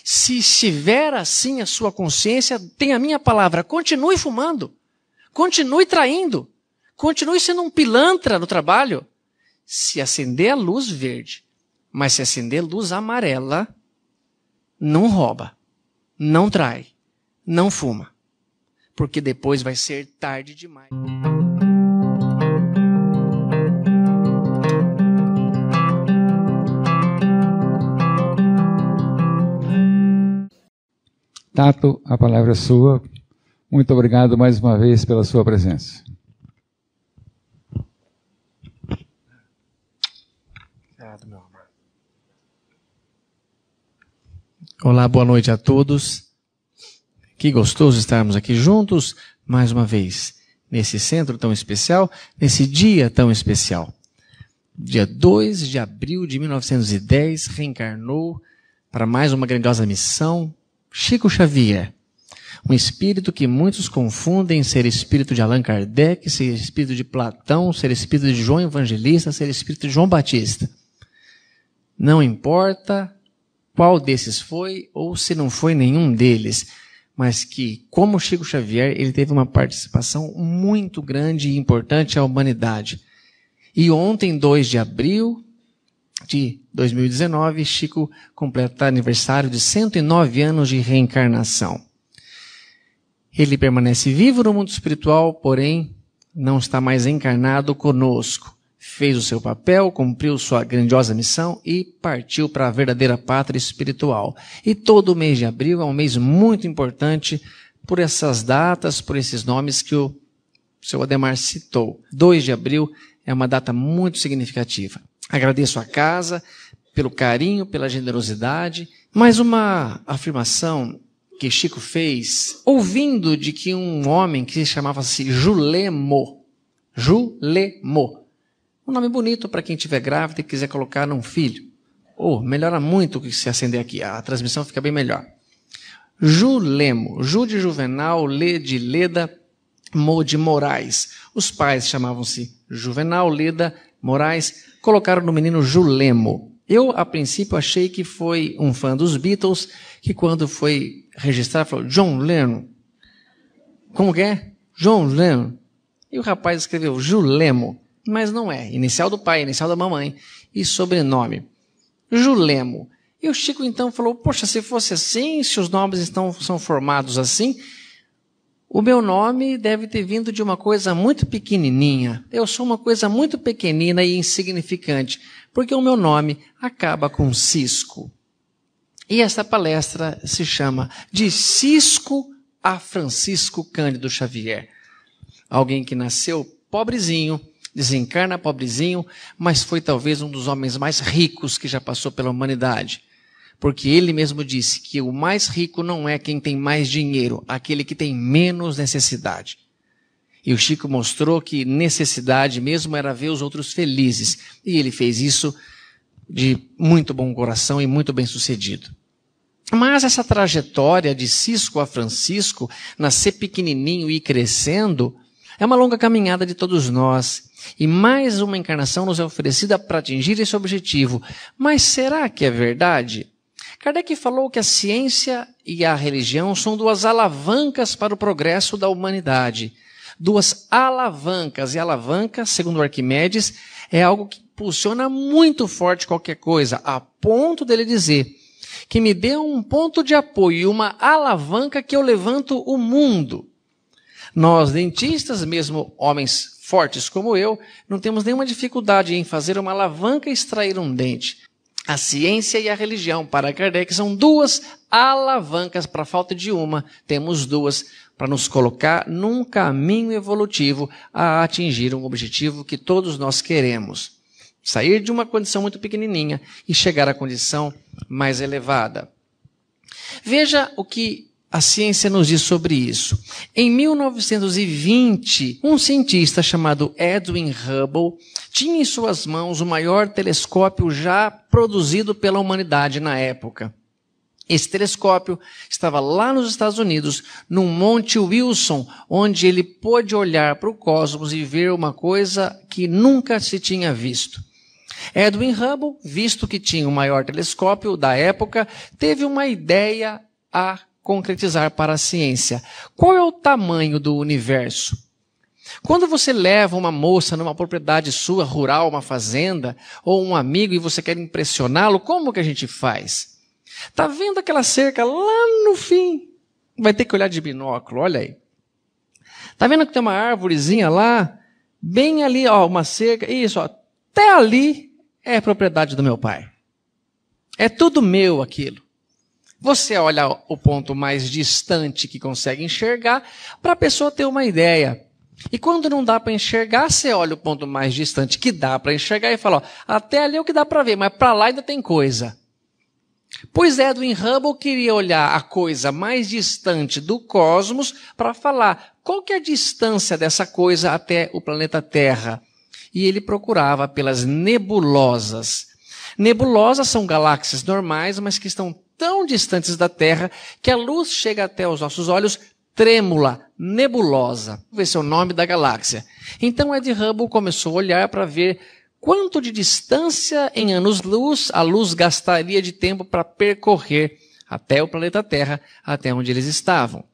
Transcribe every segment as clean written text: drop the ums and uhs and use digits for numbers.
Se estiver assim a sua consciência, tem a minha palavra, continue fumando, continue traindo, continue sendo um pilantra no trabalho. Se acender a luz verde, mas se acender a luz amarela, não rouba, não trai, não fuma, porque depois vai ser tarde demais. Tato, a palavra é sua. Muito obrigado mais uma vez pela sua presença. Obrigado, meu amor. Olá, boa noite a todos. Que gostoso estarmos aqui juntos, mais uma vez, nesse centro tão especial, nesse dia tão especial. Dia 2 de abril de 1910, reencarnou para mais uma grandiosa missão, Chico Xavier, um espírito que muitos confundem ser espírito de Allan Kardec, ser espírito de Platão, ser espírito de João Evangelista, ser espírito de João Batista. Não importa qual desses foi ou se não foi nenhum deles, mas que, como Chico Xavier, ele teve uma participação muito grande e importante à humanidade. E ontem, 2 de abril de 2019, Chico completa aniversário de 109 anos de reencarnação. Ele permanece vivo no mundo espiritual, porém não está mais encarnado conosco. Fez o seu papel, cumpriu sua grandiosa missão e partiu para a verdadeira pátria espiritual. E todo o mês de abril é um mês muito importante por essas datas, por esses nomes que o seu Ademar citou. 2 de abril é uma data muito significativa. Agradeço a casa pelo carinho, pela generosidade. Mais uma afirmação que Chico fez, ouvindo de que um homem que se chamava-se Julemo, um nome bonito para quem estiver grávida e quiser colocar num filho. Melhora muito que se acender aqui, a transmissão fica bem melhor. Julemo, Ju de Juvenal, Lê de Leda, Mo de Moraes. Os pais chamavam-se Juvenal, Leda, Moraes, colocaram no menino Julemo. Eu, a princípio, achei que foi um fã dos Beatles, que quando foi registrar, falou, John Lennon. Como que é? John Lennon. E o rapaz escreveu Julemo, mas não é. Inicial do pai, inicial da mamãe e sobrenome. Julemo. E o Chico então falou, poxa, se fosse assim, se os nomes são formados assim, o meu nome deve ter vindo de uma coisa muito pequenininha. Eu sou uma coisa muito pequenina e insignificante, porque o meu nome acaba com Cisco. E essa palestra se chama De Cisco a Francisco Cândido Xavier. Alguém que nasceu pobrezinho, desencarna pobrezinho, mas foi talvez um dos homens mais ricos que já passou pela humanidade. Porque ele mesmo disse que o mais rico não é quem tem mais dinheiro, aquele que tem menos necessidade. E o Chico mostrou que necessidade mesmo era ver os outros felizes. E ele fez isso de muito bom coração e muito bem sucedido. Mas essa trajetória de Cisco a Francisco, nascer pequenininho e ir crescendo, é uma longa caminhada de todos nós. E mais uma encarnação nos é oferecida para atingir esse objetivo. Mas será que é verdade? Kardec falou que a ciência e a religião são duas alavancas para o progresso da humanidade. Duas alavancas. E alavanca, segundo Arquimedes, é algo que impulsiona muito forte qualquer coisa, a ponto dele dizer que me dê um ponto de apoio e uma alavanca que eu levanto o mundo. Nós, dentistas, mesmo homens fortes como eu, não temos nenhuma dificuldade em fazer uma alavanca e extrair um dente. A ciência e a religião, para Kardec, são duas alavancas. Para a falta de uma, temos duas para nos colocar num caminho evolutivo a atingir um objetivo que todos nós queremos. Sair de uma condição muito pequenininha e chegar à condição mais elevada. Veja o que a ciência nos diz sobre isso. Em 1920, um cientista chamado Edwin Hubble tinha em suas mãos o maior telescópio já produzido pela humanidade na época. Esse telescópio estava lá nos Estados Unidos, no Monte Wilson, onde ele pôde olhar para o cosmos e ver uma coisa que nunca se tinha visto. Edwin Hubble, visto que tinha o maior telescópio da época, teve uma ideia a concretizar para a ciência. Qual é o tamanho do universo? Quando você leva uma moça numa propriedade sua, rural, uma fazenda, ou um amigo e você quer impressioná-lo, como que a gente faz? Está vendo aquela cerca lá no fim? Vai ter que olhar de binóculo, olha aí. Está vendo que tem uma árvorezinha lá? Bem ali, ó, uma cerca, isso, ó, até ali é propriedade do meu pai. É tudo meu aquilo. Você olha o ponto mais distante que consegue enxergar para a pessoa ter uma ideia. E quando não dá para enxergar, você olha o ponto mais distante que dá para enxergar e fala, ó, até ali é o que dá para ver, mas para lá ainda tem coisa. Pois Edwin Hubble queria olhar a coisa mais distante do cosmos para falar qual que é a distância dessa coisa até o planeta Terra. E ele procurava pelas nebulosas. Nebulosas são galáxias normais, mas que estão tão distantes da Terra que a luz chega até os nossos olhos trêmula, nebulosa. Esse é o nome da galáxia. Então Edwin Hubble começou a olhar para ver quanto de distância em anos-luz a luz gastaria de tempo para percorrer até o planeta Terra, até onde eles estavam.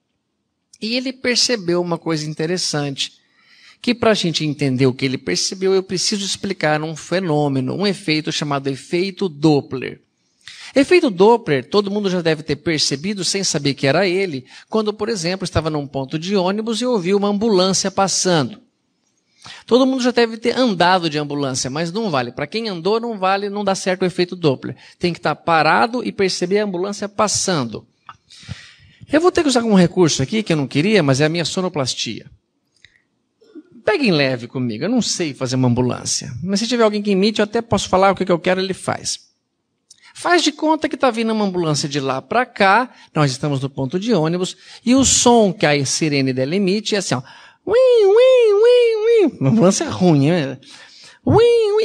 E ele percebeu uma coisa interessante, que para a gente entender o que ele percebeu, eu preciso explicar um fenômeno, um efeito chamado efeito Doppler. Efeito Doppler, todo mundo já deve ter percebido, sem saber que era ele, quando, por exemplo, estava num ponto de ônibus e ouviu uma ambulância passando. Todo mundo já deve ter andado de ambulância, mas não vale. Para quem andou, não vale, não dá certo o efeito Doppler. Tem que estar parado e perceber a ambulância passando. Eu vou ter que usar um recurso aqui que eu não queria, mas é a minha sonoplastia. Peguem leve comigo, eu não sei fazer uma ambulância. Mas se tiver alguém que imite, eu até posso falar o que eu quero, ele faz. Faz de conta que está vindo uma ambulância de lá para cá, nós estamos no ponto de ônibus, e o som que a sirene dela emite é assim, ó. Uma ambulância ruim, né?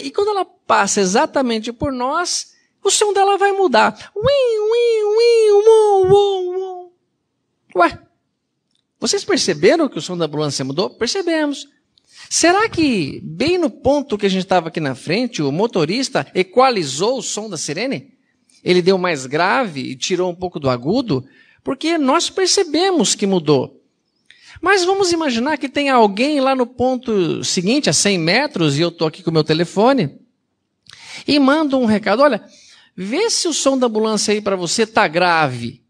E quando ela passa exatamente por nós, o som dela vai mudar. Ué, vocês perceberam que o som da ambulância mudou? Percebemos. Será que, bem no ponto que a gente estava aqui na frente, o motorista equalizou o som da sirene? Ele deu mais grave e tirou um pouco do agudo? Porque nós percebemos que mudou. Mas vamos imaginar que tem alguém lá no ponto seguinte, a 100 metros, e eu estou aqui com o meu telefone, e mando um recado, olha, vê se o som da ambulância aí para você está grave.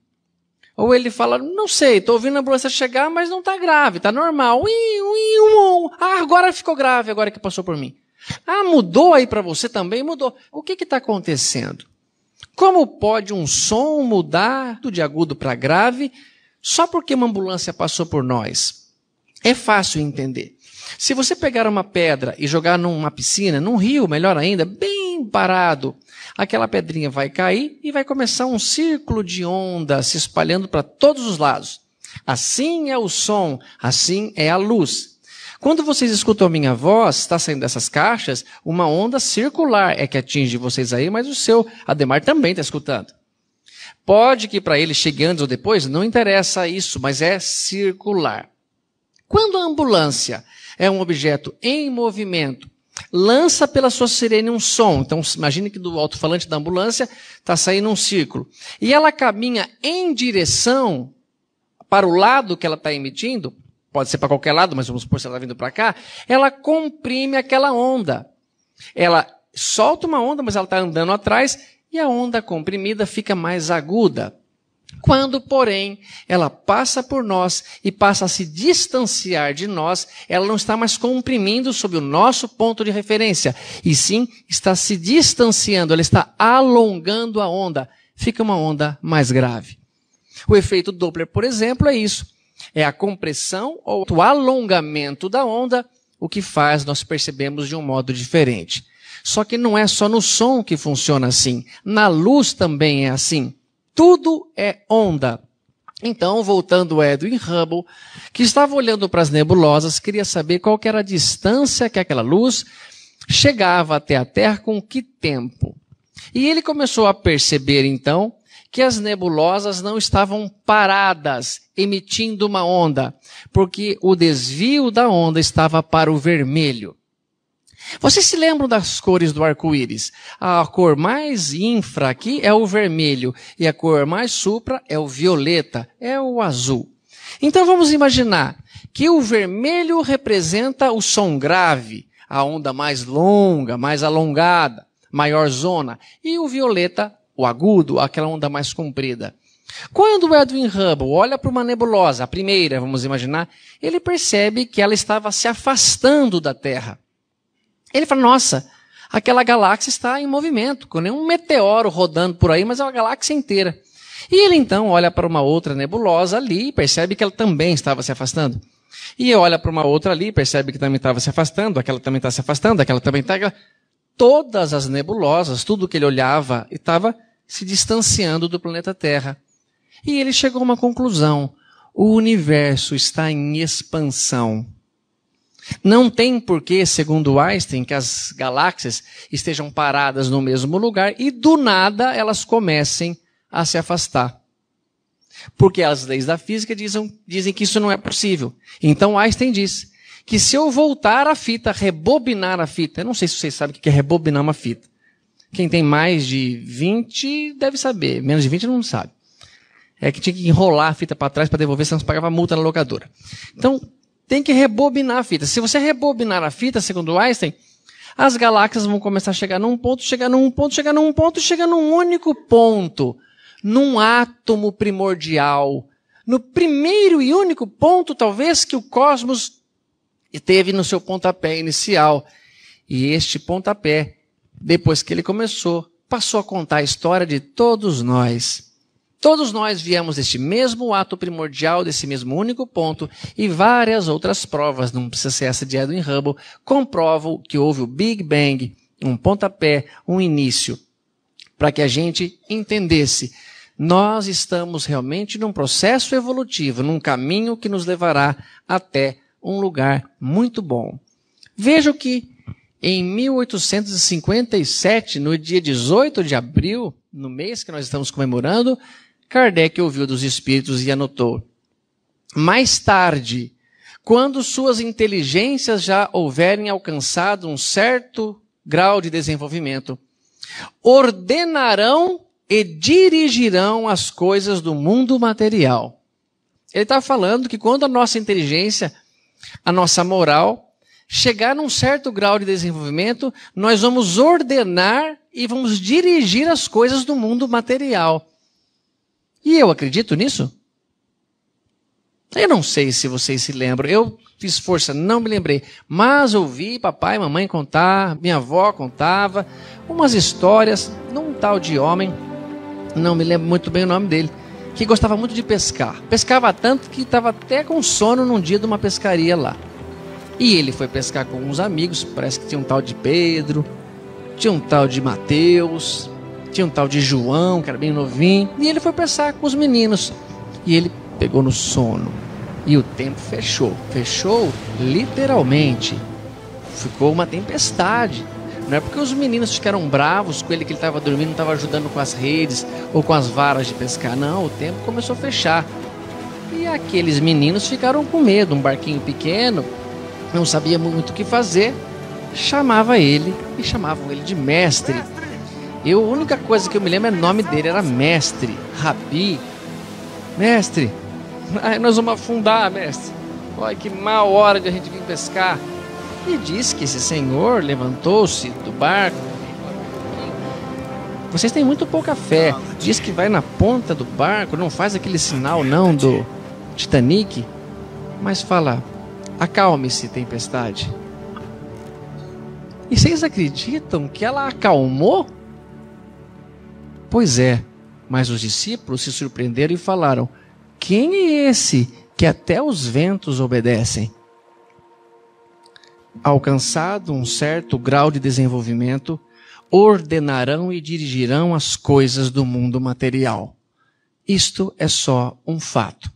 Ou ele fala, não sei, estou ouvindo a ambulância chegar, mas não está grave, está normal. Ah, agora ficou grave, agora que passou por mim. Ah, mudou aí para você também? Mudou. O que está acontecendo? Como pode um som mudar de agudo para grave só porque uma ambulância passou por nós? É fácil entender. Se você pegar uma pedra e jogar numa piscina, num rio, melhor ainda, bem parado, aquela pedrinha vai cair e vai começar um círculo de onda se espalhando para todos os lados. Assim é o som, assim é a luz. Quando vocês escutam a minha voz, está saindo dessas caixas, uma onda circular é que atinge vocês aí, mas o seu Ademar também está escutando. Pode que para ele chegue antes ou depois, não interessa isso, mas é circular. Quando a ambulância é um objeto em movimento, lança pela sua sirene um som. Então, imagine que do alto-falante da ambulância está saindo um círculo. E ela caminha em direção para o lado que ela está emitindo, pode ser para qualquer lado, mas vamos supor se ela está vindo para cá, ela comprime aquela onda. Ela solta uma onda, mas ela está andando atrás, e a onda comprimida fica mais aguda. Quando, porém, ela passa por nós e passa a se distanciar de nós, ela não está mais comprimindo sob o nosso ponto de referência, e sim está se distanciando, ela está alongando a onda. Fica uma onda mais grave. O efeito Doppler, por exemplo, é isso. É a compressão ou o alongamento da onda, o que faz nós percebemos de um modo diferente. Só que não é só no som que funciona assim. Na luz também é assim. Tudo é onda. Então, voltando a Edwin Hubble, que estava olhando para as nebulosas, queria saber qual que era a distância que aquela luz chegava até a Terra, com que tempo. E ele começou a perceber, então, que as nebulosas não estavam paradas, emitindo uma onda, porque o desvio da onda estava para o vermelho. Vocês se lembram das cores do arco-íris? A cor mais infra aqui é o vermelho e a cor mais supra é o violeta, é o azul. Então vamos imaginar que o vermelho representa o som grave, a onda mais longa, mais alongada, maior zona, e o violeta, o agudo, aquela onda mais comprida. Quando o Edwin Hubble olha para uma nebulosa, a primeira, vamos imaginar, ele percebe que ela estava se afastando da Terra. Ele fala, nossa, aquela galáxia está em movimento, com nenhum meteoro rodando por aí, mas é uma galáxia inteira. E ele então olha para uma outra nebulosa ali e percebe que ela também estava se afastando. E olha para uma outra ali, percebe que também estava se afastando, aquela também está se afastando, aquela também está... Todas as nebulosas, tudo que ele olhava, estava se distanciando do planeta Terra. E ele chegou a uma conclusão. O universo está em expansão. Não tem porquê, segundo Einstein, que as galáxias estejam paradas no mesmo lugar e do nada elas comecem a se afastar. Porque as leis da física dizem que isso não é possível. Então Einstein diz que se eu voltar a fita, rebobinar a fita, eu não sei se vocês sabem o que é rebobinar uma fita. Quem tem mais de 20 deve saber, menos de 20 não sabe. É que tinha que enrolar a fita para trás para devolver, senão você pagava multa na locadora. Então, tem que rebobinar a fita. Se você rebobinar a fita, segundo Einstein, as galáxias vão começar a chegar num ponto, chegar num ponto, chegar num ponto, chegar num único ponto, num átomo primordial, no primeiro e único ponto, talvez, que o cosmos teve no seu pontapé inicial. E este pontapé, depois que ele começou, passou a contar a história de todos nós. Todos nós viemos deste mesmo ato primordial, desse mesmo único ponto, e várias outras provas, não precisa ser essa de Edwin Hubble, comprovam que houve o Big Bang, um pontapé, um início, para que a gente entendesse. Nós estamos realmente num processo evolutivo, num caminho que nos levará até um lugar muito bom. Veja que em 1857, no dia 18 de abril, no mês que nós estamos comemorando, Kardec ouviu dos espíritos e anotou. Mais tarde, quando suas inteligências já houverem alcançado um certo grau de desenvolvimento, ordenarão e dirigirão as coisas do mundo material. Ele está falando que quando a nossa inteligência, a nossa moral, chegar num certo grau de desenvolvimento, nós vamos ordenar e vamos dirigir as coisas do mundo material. E eu acredito nisso? Eu não sei se vocês se lembram. Eu fiz força, não me lembrei. Mas ouvi papai e mamãe contar, minha avó contava, umas histórias num tal de homem, não me lembro muito bem o nome dele, que gostava muito de pescar. Pescava tanto que estava até com sono num dia de uma pescaria lá. E ele foi pescar com uns amigos, parece que tinha um tal de Pedro, tinha um tal de Mateus, tinha um tal de João, que era bem novinho, e ele foi pescar com os meninos. E ele pegou no sono. E o tempo fechou literalmente. Ficou uma tempestade. Não é porque os meninos ficaram bravos com ele que ele estava dormindo, não estava ajudando com as redes ou com as varas de pescar. Não, o tempo começou a fechar. E aqueles meninos ficaram com medo. Um barquinho pequeno, não sabia muito o que fazer, chamava ele e chamavam ele de mestre. A única coisa que eu me lembro é o nome dele, era mestre, Rabi. Mestre, nós vamos afundar, mestre. Olha que má hora de a gente vir pescar. E diz que esse senhor levantou-se do barco. Vocês têm muito pouca fé. Diz que vai na ponta do barco, não faz aquele sinal não do Titanic, mas fala: acalme-se, tempestade. E vocês acreditam que ela acalmou? Pois é, mas os discípulos se surpreenderam e falaram: quem é esse que até os ventos obedecem? Alcançado um certo grau de desenvolvimento, ordenarão e dirigirão as coisas do mundo material. Isto é só um fato.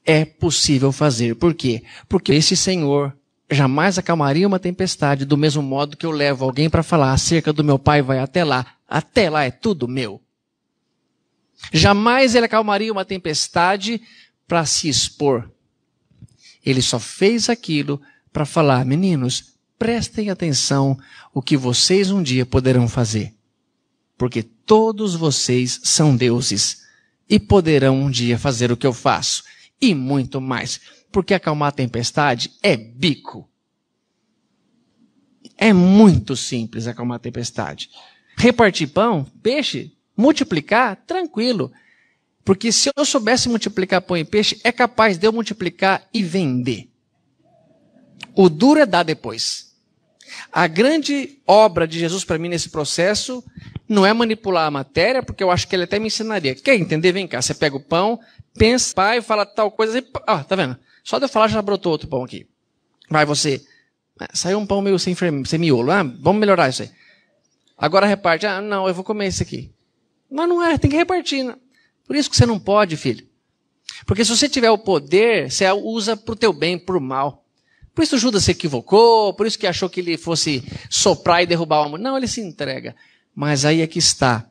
É possível fazer. Por quê? Porque esse Senhor jamais acalmaria uma tempestade do mesmo modo que eu levo alguém para falar acerca do meu pai, vai até lá. Até lá é tudo meu. Jamais ele acalmaria uma tempestade para se expor. Ele só fez aquilo para falar: meninos, prestem atenção o que vocês um dia poderão fazer. Porque todos vocês são deuses e poderão um dia fazer o que eu faço e muito mais. Porque acalmar a tempestade é bico. É muito simples acalmar a tempestade. Repartir pão, peixe, multiplicar, tranquilo. Porque se eu soubesse multiplicar pão e peixe, é capaz de eu multiplicar e vender. O duro é dar depois. A grande obra de Jesus para mim nesse processo não é manipular a matéria, porque eu acho que ele até me ensinaria. Quer entender? Vem cá, você pega o pão, pensa, pai, fala tal coisa, e, tá vendo? Só de eu falar já brotou outro pão aqui. Vai você, saiu um pão meio sem miolo, vamos melhorar isso aí. Agora reparte, não, eu vou comer esse aqui. Mas não é, tem que repartir. Né? Por isso que você não pode, filho. Porque se você tiver o poder, você usa para o teu bem, para o mal. Por isso Judas se equivocou, por isso que achou que ele fosse soprar e derrubar o amor. Não, ele se entrega. Mas aí é que está.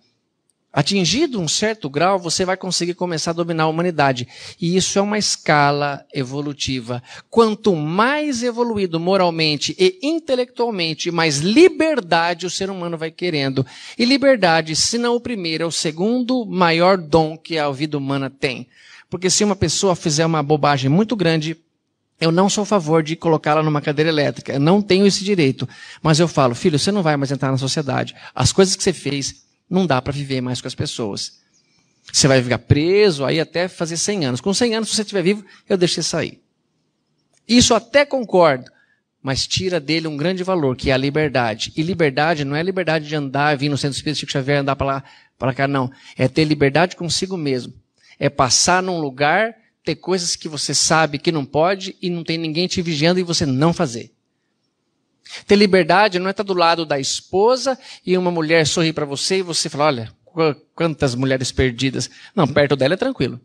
Atingido um certo grau, você vai conseguir começar a dominar a humanidade. E isso é uma escala evolutiva. Quanto mais evoluído moralmente e intelectualmente, mais liberdade o ser humano vai querendo. E liberdade, se não o primeiro, é o segundo maior dom que a vida humana tem. Porque se uma pessoa fizer uma bobagem muito grande, eu não sou a favor de colocá-la numa cadeira elétrica. Eu não tenho esse direito. Mas eu falo, filho, você não vai mais entrar na sociedade. As coisas que você fez, não dá para viver mais com as pessoas. Você vai ficar preso aí até fazer 100 anos. Com 100 anos, se você estiver vivo, eu deixo você sair. Isso até concordo. Mas tira dele um grande valor, que é a liberdade. E liberdade não é liberdade de andar, vir no Centro Espírita Chico Xavier, andar para lá, para cá, não. É ter liberdade consigo mesmo. É passar num lugar, ter coisas que você sabe que não pode e não tem ninguém te vigiando e você não fazer. Ter liberdade não é estar do lado da esposa e uma mulher sorrir para você e você fala, olha, quantas mulheres perdidas. Não, perto dela é tranquilo.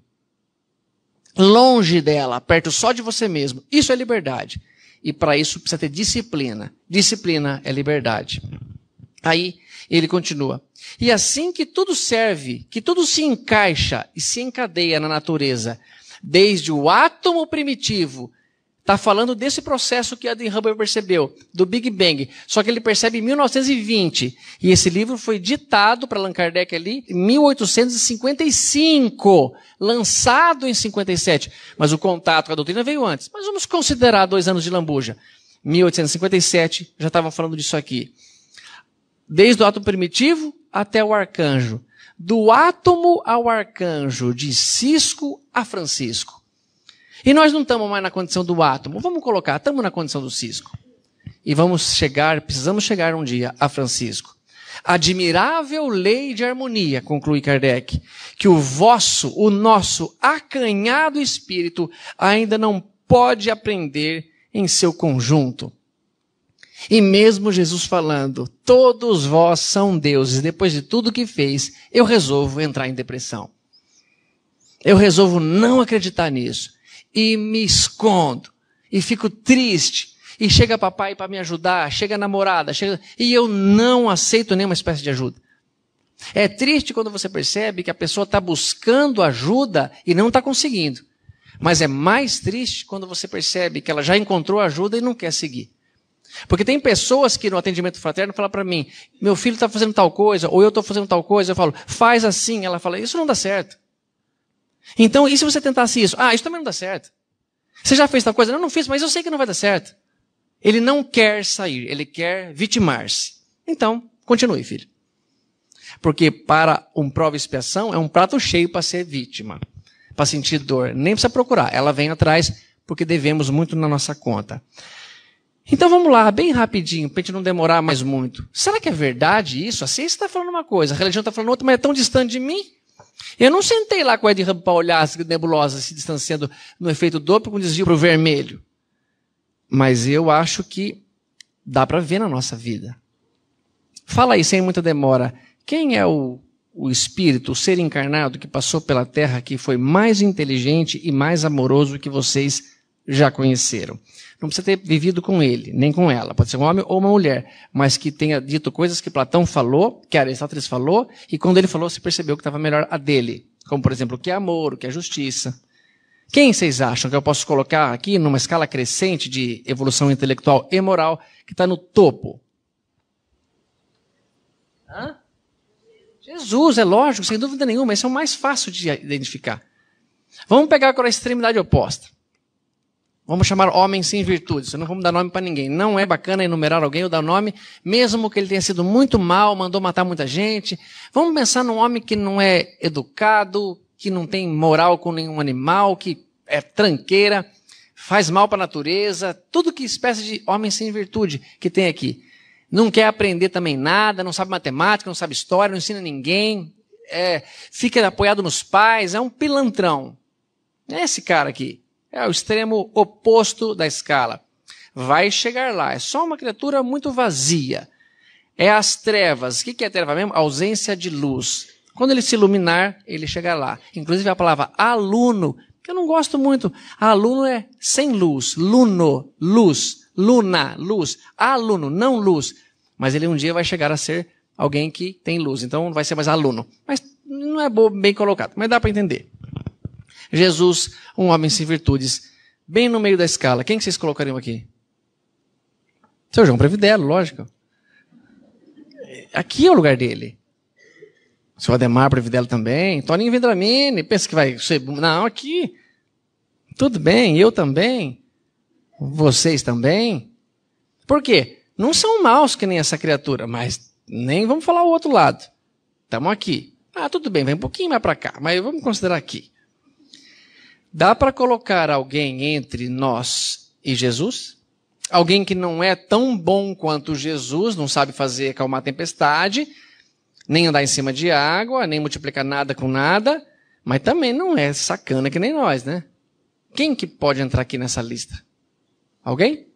Longe dela, perto só de você mesmo. Isso é liberdade. E para isso precisa ter disciplina. Disciplina é liberdade. Aí ele continua. E assim que tudo serve, que tudo se encaixa e se encadeia na natureza, desde o átomo primitivo, está falando desse processo que Edwin Hubble percebeu, do Big Bang. Só que ele percebe em 1920. E esse livro foi ditado para Allan Kardec ali em 1855, lançado em 57. Mas o contato com a doutrina veio antes. Mas vamos considerar 2 anos de lambuja. 1857, já estavam falando disso aqui. Desde o átomo primitivo até o arcanjo. Do átomo ao arcanjo, de Cisco a Francisco. E nós não estamos mais na condição do átomo. Vamos colocar, estamos na condição do Cisco. E precisamos chegar um dia a Francisco. Admirável lei de harmonia, conclui Kardec, que o nosso acanhado espírito ainda não pode aprender em seu conjunto. E mesmo Jesus falando, todos vós são deuses, depois de tudo que fez, eu resolvo entrar em depressão. Eu resolvo não acreditar nisso. E me escondo, e fico triste, e chega papai para me ajudar, chega a namorada, e eu não aceito nenhuma espécie de ajuda. É triste quando você percebe que a pessoa está buscando ajuda e não está conseguindo. Mas é mais triste quando você percebe que ela já encontrou ajuda e não quer seguir. Porque tem pessoas que no atendimento fraterno falam para mim, meu filho está fazendo tal coisa, ou eu estou fazendo tal coisa, eu falo, faz assim. Ela fala, isso não dá certo. Então, e se você tentasse isso? Isso também não dá certo. Você já fez tal coisa? Não fiz, mas eu sei que não vai dar certo. Ele não quer sair, ele quer vitimar-se. Então, continue, filho. Porque para um prova e expiação é um prato cheio para ser vítima. Para sentir dor. Nem precisa procurar. Ela vem atrás porque devemos muito na nossa conta. Então vamos lá, bem rapidinho, para a gente não demorar mais muito. Será que é verdade isso? A ciência está falando uma coisa, a religião está falando outra, mas é tão distante de mim? Eu não sentei lá com o Edwin Hubble para olhar as nebulosas se distanciando no efeito Doppler com desvio para o vermelho. Mas eu acho que dá para ver na nossa vida. Fala aí, sem muita demora. Quem é o espírito, o ser encarnado que passou pela Terra que foi mais inteligente e mais amoroso que vocês já conheceram? Não precisa ter vivido com ele, nem com ela. Pode ser um homem ou uma mulher, mas que tenha dito coisas que Platão falou, que Aristóteles falou, e quando ele falou, você percebeu que estava melhor a dele. Como, por exemplo, o que é amor, o que é justiça. Quem vocês acham que eu posso colocar aqui numa escala crescente de evolução intelectual e moral que está no topo? Hã? Jesus, é lógico, sem dúvida nenhuma. Esse é o mais fácil de identificar. Vamos pegar agora a extremidade oposta. Vamos chamar homem sem virtudes. Não vamos dar nome para ninguém. Não é bacana enumerar alguém ou dar nome, mesmo que ele tenha sido muito mal, mandou matar muita gente. Vamos pensar num homem que não é educado, que não tem moral com nenhum animal, que é tranqueira, faz mal para a natureza, tudo que espécie de homem sem virtude que tem aqui. Não quer aprender também nada, não sabe matemática, não sabe história, não ensina ninguém, fica apoiado nos pais, é um pilantrão. É esse cara aqui. É o extremo oposto da escala. Vai chegar lá. É só uma criatura muito vazia. É as trevas. O que é treva mesmo? Ausência de luz. Quando ele se iluminar, ele chega lá. Inclusive a palavra aluno, que eu não gosto muito. Aluno é sem luz. Luno, luz. Luna, luz. Aluno, não luz. Mas ele um dia vai chegar a ser alguém que tem luz. Então não vai ser mais aluno. Mas não é bem colocado. Mas dá para entender. Jesus, um homem sem virtudes, bem no meio da escala. Quem que vocês colocariam aqui? Seu João Previdelo, lógico. Aqui é o lugar dele. Seu Ademar Previdelo também. Toninho Vendramini. Pensa que vai ser... Não, aqui. Tudo bem, eu também. Vocês também. Por quê? Não são maus que nem essa criatura, mas nem vamos falar o outro lado. Estamos aqui. Ah, tudo bem, vem um pouquinho mais para cá, mas vamos considerar aqui. Dá para colocar alguém entre nós e Jesus? Alguém que não é tão bom quanto Jesus, não sabe fazer acalmar a tempestade, nem andar em cima de água, nem multiplicar nada com nada, mas também não é sacana que nem nós, né? Quem que pode entrar aqui nessa lista? Alguém?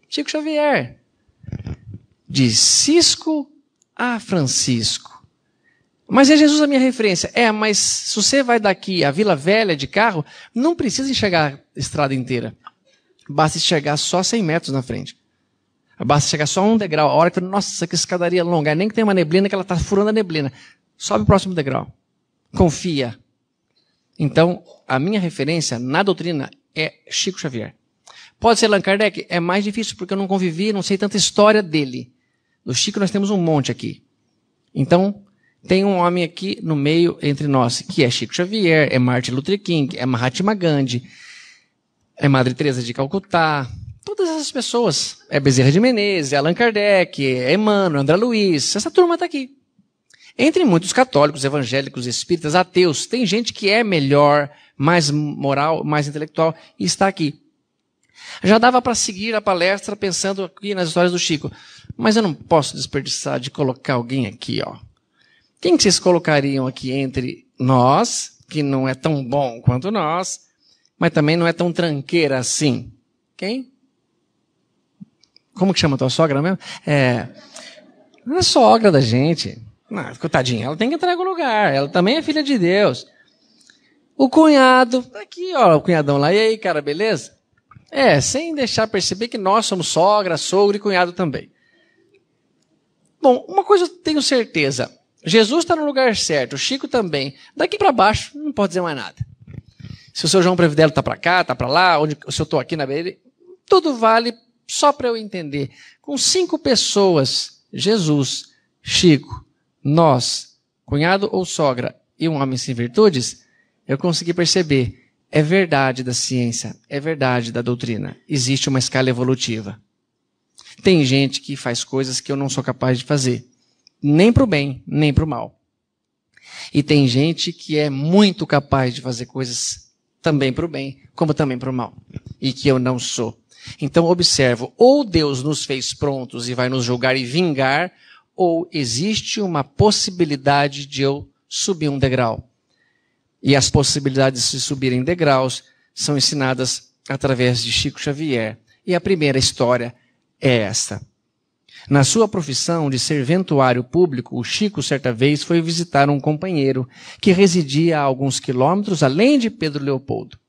Chico Xavier. De Cisco a Francisco. Mas é Jesus a minha referência. Mas se você vai daqui à Vila Velha de carro, não precisa enxergar a estrada inteira. Basta enxergar só 100 metros na frente. Basta chegar só um degrau. A hora que, nossa, que escadaria longa. Nem que tem uma neblina que ela está furando a neblina. Sobe o próximo degrau. Confia. Então, a minha referência na doutrina é Chico Xavier. Pode ser Allan Kardec? É mais difícil porque eu não convivi, não sei tanta história dele. Do Chico nós temos um monte aqui. Então, tem um homem aqui no meio entre nós, que é Chico Xavier, é Martin Luther King, é Mahatma Gandhi, é Madre Teresa de Calcutá, todas essas pessoas. É Bezerra de Menezes, é Allan Kardec, é Emmanuel, André Luiz, essa turma está aqui. Entre muitos católicos, evangélicos, espíritas, ateus, tem gente que é melhor, mais moral, mais intelectual e está aqui. Já dava para seguir a palestra pensando aqui nas histórias do Chico, mas eu não posso desperdiçar de colocar alguém aqui, ó. Quem que vocês colocariam aqui entre nós, que não é tão bom quanto nós, mas também não é tão tranqueira assim? Quem? Como que chama a tua sogra mesmo? Não é sogra da gente. Não, coitadinha, ela tem que entrar em algum lugar. Ela também é filha de Deus. O cunhado, aqui ó, o cunhadão lá. E aí, cara, beleza? Sem deixar perceber que nós somos sogra, sogro e cunhado também. Bom, uma coisa eu tenho certeza. Jesus está no lugar certo, o Chico também. Daqui para baixo, não pode dizer mais nada. Se o seu João Previdelo está para cá, está para lá, se eu estou aqui na beira, tudo vale só para eu entender. Com 5 pessoas, Jesus, Chico, nós, cunhado ou sogra e um homem sem virtudes, eu consegui perceber. É verdade da ciência, é verdade da doutrina. Existe uma escala evolutiva. Tem gente que faz coisas que eu não sou capaz de fazer. Nem para o bem, nem para o mal. E tem gente que é muito capaz de fazer coisas também para o bem, como também para o mal. E que eu não sou. Então observo, ou Deus nos fez prontos e vai nos julgar e vingar, ou existe uma possibilidade de eu subir um degrau. E as possibilidades de subirem degraus são ensinadas através de Chico Xavier. E a primeira história é esta. Na sua profissão de serventuário público, o Chico certa vez foi visitar um companheiro que residia a alguns quilômetros além de Pedro Leopoldo.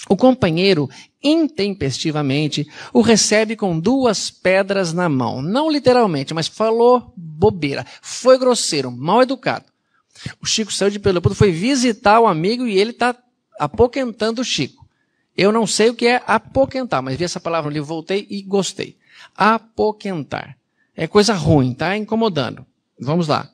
O companheiro, intempestivamente, o recebe com 2 pedras na mão. Não literalmente, mas falou bobeira. Foi grosseiro, mal educado. O Chico saiu de Pedro Leopoldo, foi visitar o amigo e ele está apoquentando o Chico. Eu não sei o que é apoquentar, mas vi essa palavra no livro, voltei e gostei. Apoquentar. É coisa ruim, tá incomodando. Vamos lá.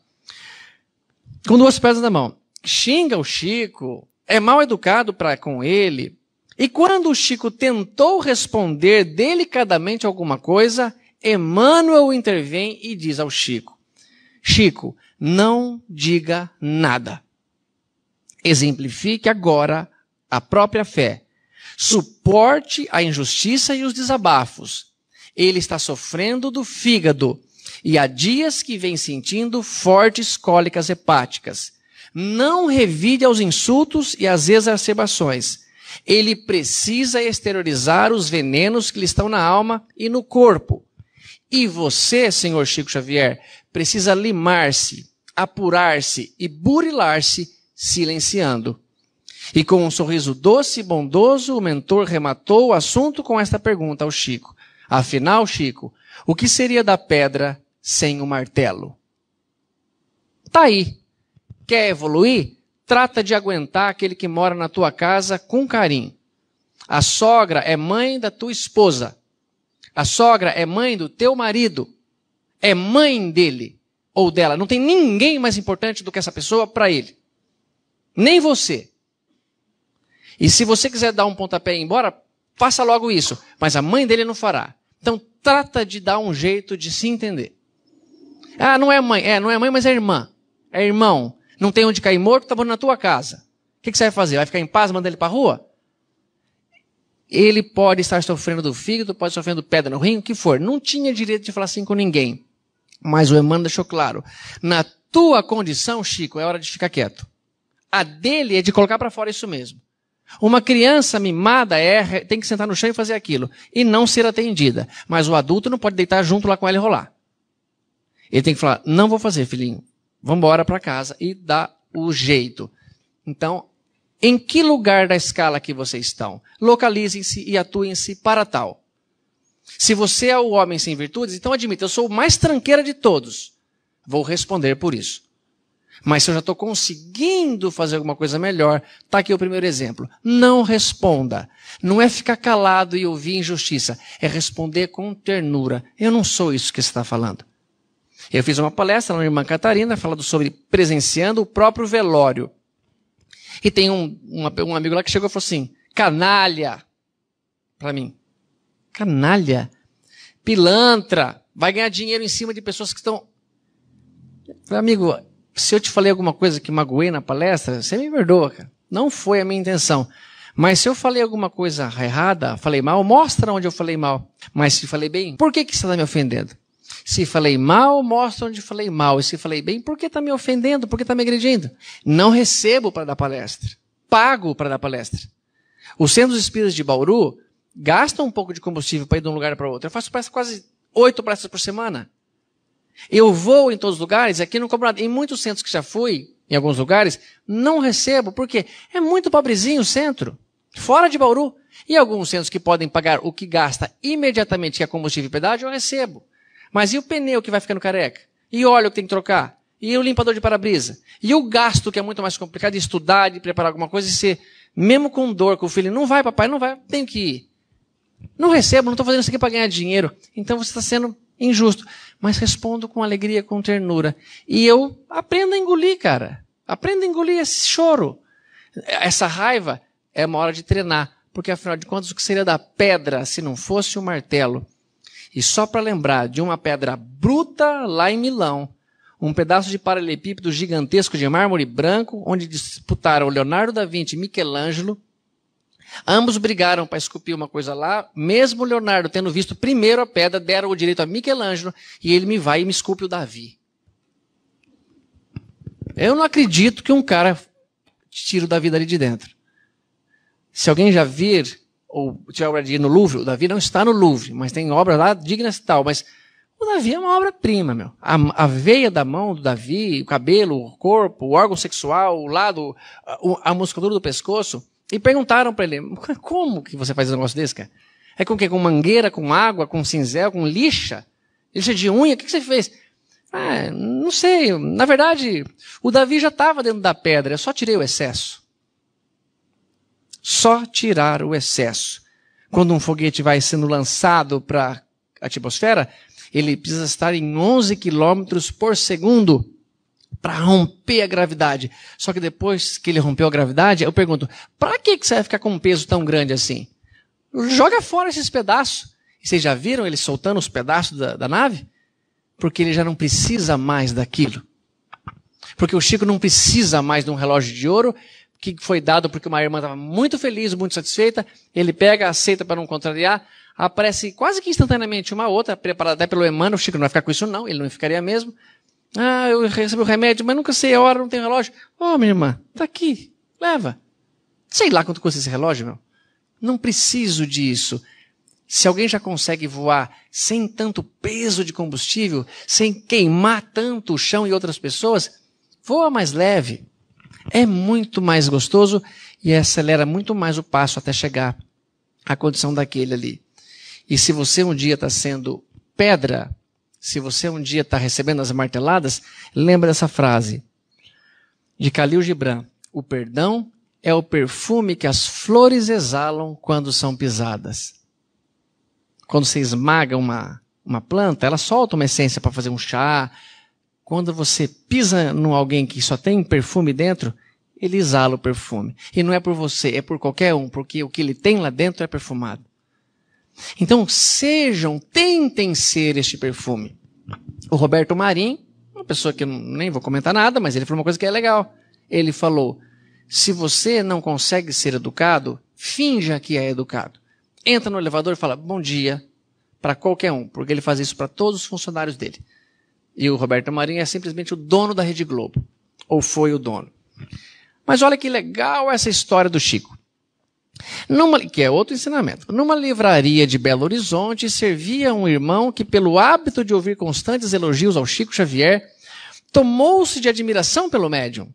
Com 2 pedras na mão. Xinga o Chico, é mal educado com ele. E quando o Chico tentou responder delicadamente alguma coisa, Emmanuel intervém e diz ao Chico: Chico, não diga nada. Exemplifique agora a própria fé. Suporte a injustiça e os desabafos. Ele está sofrendo do fígado e há dias que vem sentindo fortes cólicas hepáticas. Não revide aos insultos e às exacerbações. Ele precisa exteriorizar os venenos que lhe estão na alma e no corpo. E você, senhor Chico Xavier, precisa limar-se, apurar-se e burilar-se, silenciando. E com um sorriso doce e bondoso, o mentor rematou o assunto com esta pergunta ao Chico. Afinal, Chico, o que seria da pedra sem o martelo? Tá aí. Quer evoluir? Trata de aguentar aquele que mora na tua casa com carinho. A sogra é mãe da tua esposa. A sogra é mãe do teu marido. É mãe dele ou dela. Não tem ninguém mais importante do que essa pessoa para ele. Nem você. E se você quiser dar um pontapé e ir embora, faça logo isso. Mas a mãe dele não fará. Então trata de dar um jeito de se entender. Ah, não é mãe. Não é mãe, mas é irmã. É irmão. Não tem onde cair morto, tá morando na tua casa. O que você vai fazer? Vai ficar em paz, mandar ele para a rua? Ele pode estar sofrendo do fígado, pode estar sofrendo pedra no rim, o que for. Não tinha direito de falar assim com ninguém. Mas o Emmanuel deixou claro. Na tua condição, Chico, é hora de ficar quieto. A dele é de colocar para fora isso mesmo. Uma criança mimada tem que sentar no chão e fazer aquilo. E não ser atendida. Mas o adulto não pode deitar junto lá com ela e rolar. Ele tem que falar, não vou fazer, filhinho. Vamos embora para casa e dá o jeito. Então, em que lugar da escala que vocês estão? Localizem-se e atuem-se para tal. Se você é o homem sem virtudes, então admita, eu sou o mais tranqueira de todos. Vou responder por isso. Mas se eu já estou conseguindo fazer alguma coisa melhor, está aqui o primeiro exemplo. Não responda. Não é ficar calado e ouvir injustiça. É responder com ternura. Eu não sou isso que você está falando. Eu fiz uma palestra na Irmã Catarina, falando sobre presenciando o próprio velório. E tem um amigo lá que chegou e falou assim, canalha, para mim. Canalha? Pilantra, vai ganhar dinheiro em cima de pessoas que estão... Amigo, se eu te falei alguma coisa que magoei na palestra, você me perdoa, cara. Não foi a minha intenção. Mas se eu falei alguma coisa errada, falei mal, mostra onde eu falei mal. Mas se falei bem, por que você está me ofendendo? Se falei mal, mostra onde falei mal. E se falei bem, por que está me ofendendo? Por que está me agredindo? Não recebo para dar palestra. Pago para dar palestra. Os centros espíritas de Bauru gastam um pouco de combustível para ir de um lugar para outro. Eu faço palestra quase 8 palestras por semana. Eu vou em todos os lugares, aqui não cobro nada. Em muitos centros que já fui, em alguns lugares, não recebo, porque é muito pobrezinho o centro. Fora de Bauru. E alguns centros que podem pagar o que gasta imediatamente, que é combustível e pedágio, eu recebo. Mas e o pneu que vai ficando careca? E o óleo que tem que trocar? E o limpador de para-brisa? E o gasto, que é muito mais complicado, de estudar, de preparar alguma coisa e ser, mesmo com dor, com o filho, não vai, papai, não vai, tenho que ir. Não recebo, não estou fazendo isso aqui para ganhar dinheiro. Então você está sendo injusto. Mas respondo com alegria, com ternura. E eu aprendo a engolir, cara. Aprendo a engolir esse choro. Essa raiva é uma hora de treinar. Porque, afinal de contas, o que seria da pedra se não fosse o martelo? E só para lembrar de uma pedra bruta lá em Milão, um pedaço de paralelepípedo gigantesco de mármore branco, onde disputaram Leonardo da Vinci e Michelangelo. Ambos brigaram para esculpir uma coisa lá, mesmo Leonardo tendo visto primeiro a pedra, deram o direito a Michelangelo, e ele me vai e me esculpe o Davi. Eu não acredito que um cara tire o Davi dali de dentro. Se alguém já vir, ou tiver obra de ir no Louvre, o Davi não está no Louvre, mas tem obra lá dignas e tal, mas o Davi é uma obra-prima, meu. A veia da mão do Davi, o cabelo, o corpo, o órgão sexual, o lado, a musculatura do pescoço. E perguntaram para ele, como que você faz um negócio desse, cara? É com o quê? Com mangueira, com água, com cinzel, com lixa? Lixa de unha? O que você fez? Ah, não sei. Na verdade, o Davi já estava dentro da pedra, eu só tirei o excesso. Só tirar o excesso. Quando um foguete vai sendo lançado para a atmosfera, ele precisa estar em 11 quilômetros por segundo para romper a gravidade. Só que depois que ele rompeu a gravidade, eu pergunto, para que você vai ficar com um peso tão grande assim? Joga fora esses pedaços. E vocês já viram ele soltando os pedaços da nave? Porque ele já não precisa mais daquilo. Porque o Chico não precisa mais de um relógio de ouro que foi dado porque uma irmã estava muito feliz, muito satisfeita. Ele pega, aceita para não contrariar. Aparece quase que instantaneamente uma outra, preparada até pelo Emmanuel. O Chico não vai ficar com isso não, ele não ficaria mesmo. Ah, eu recebi o remédio, mas nunca sei a hora, não tem relógio. Oh, minha irmã, tá aqui, leva. Sei lá quanto custa esse relógio, meu. Não preciso disso. Se alguém já consegue voar sem tanto peso de combustível, sem queimar tanto o chão e outras pessoas, voa mais leve. É muito mais gostoso e acelera muito mais o passo até chegar à condição daquele ali. E se você um dia está sendo pedra, se você um dia está recebendo as marteladas, lembra dessa frase de Khalil Gibran. O perdão é o perfume que as flores exalam quando são pisadas. Quando você esmaga uma planta, ela solta uma essência para fazer um chá. Quando você pisa em alguém que só tem perfume dentro, ele exala o perfume. E não é por você, é por qualquer um, porque o que ele tem lá dentro é perfumado. Então, tentem ser este perfume. O Roberto Marinho, uma pessoa que eu nem vou comentar nada, mas ele falou uma coisa que é legal. Ele falou, se você não consegue ser educado, finja que é educado. Entra no elevador e fala, bom dia, para qualquer um, porque ele faz isso para todos os funcionários dele. E o Roberto Marinho é simplesmente o dono da Rede Globo. Ou foi o dono. Mas olha que legal essa história do Chico. Que é outro ensinamento. Numa livraria de Belo Horizonte, servia um irmão que, pelo hábito de ouvir constantes elogios ao Chico Xavier, tomou-se de admiração pelo médium.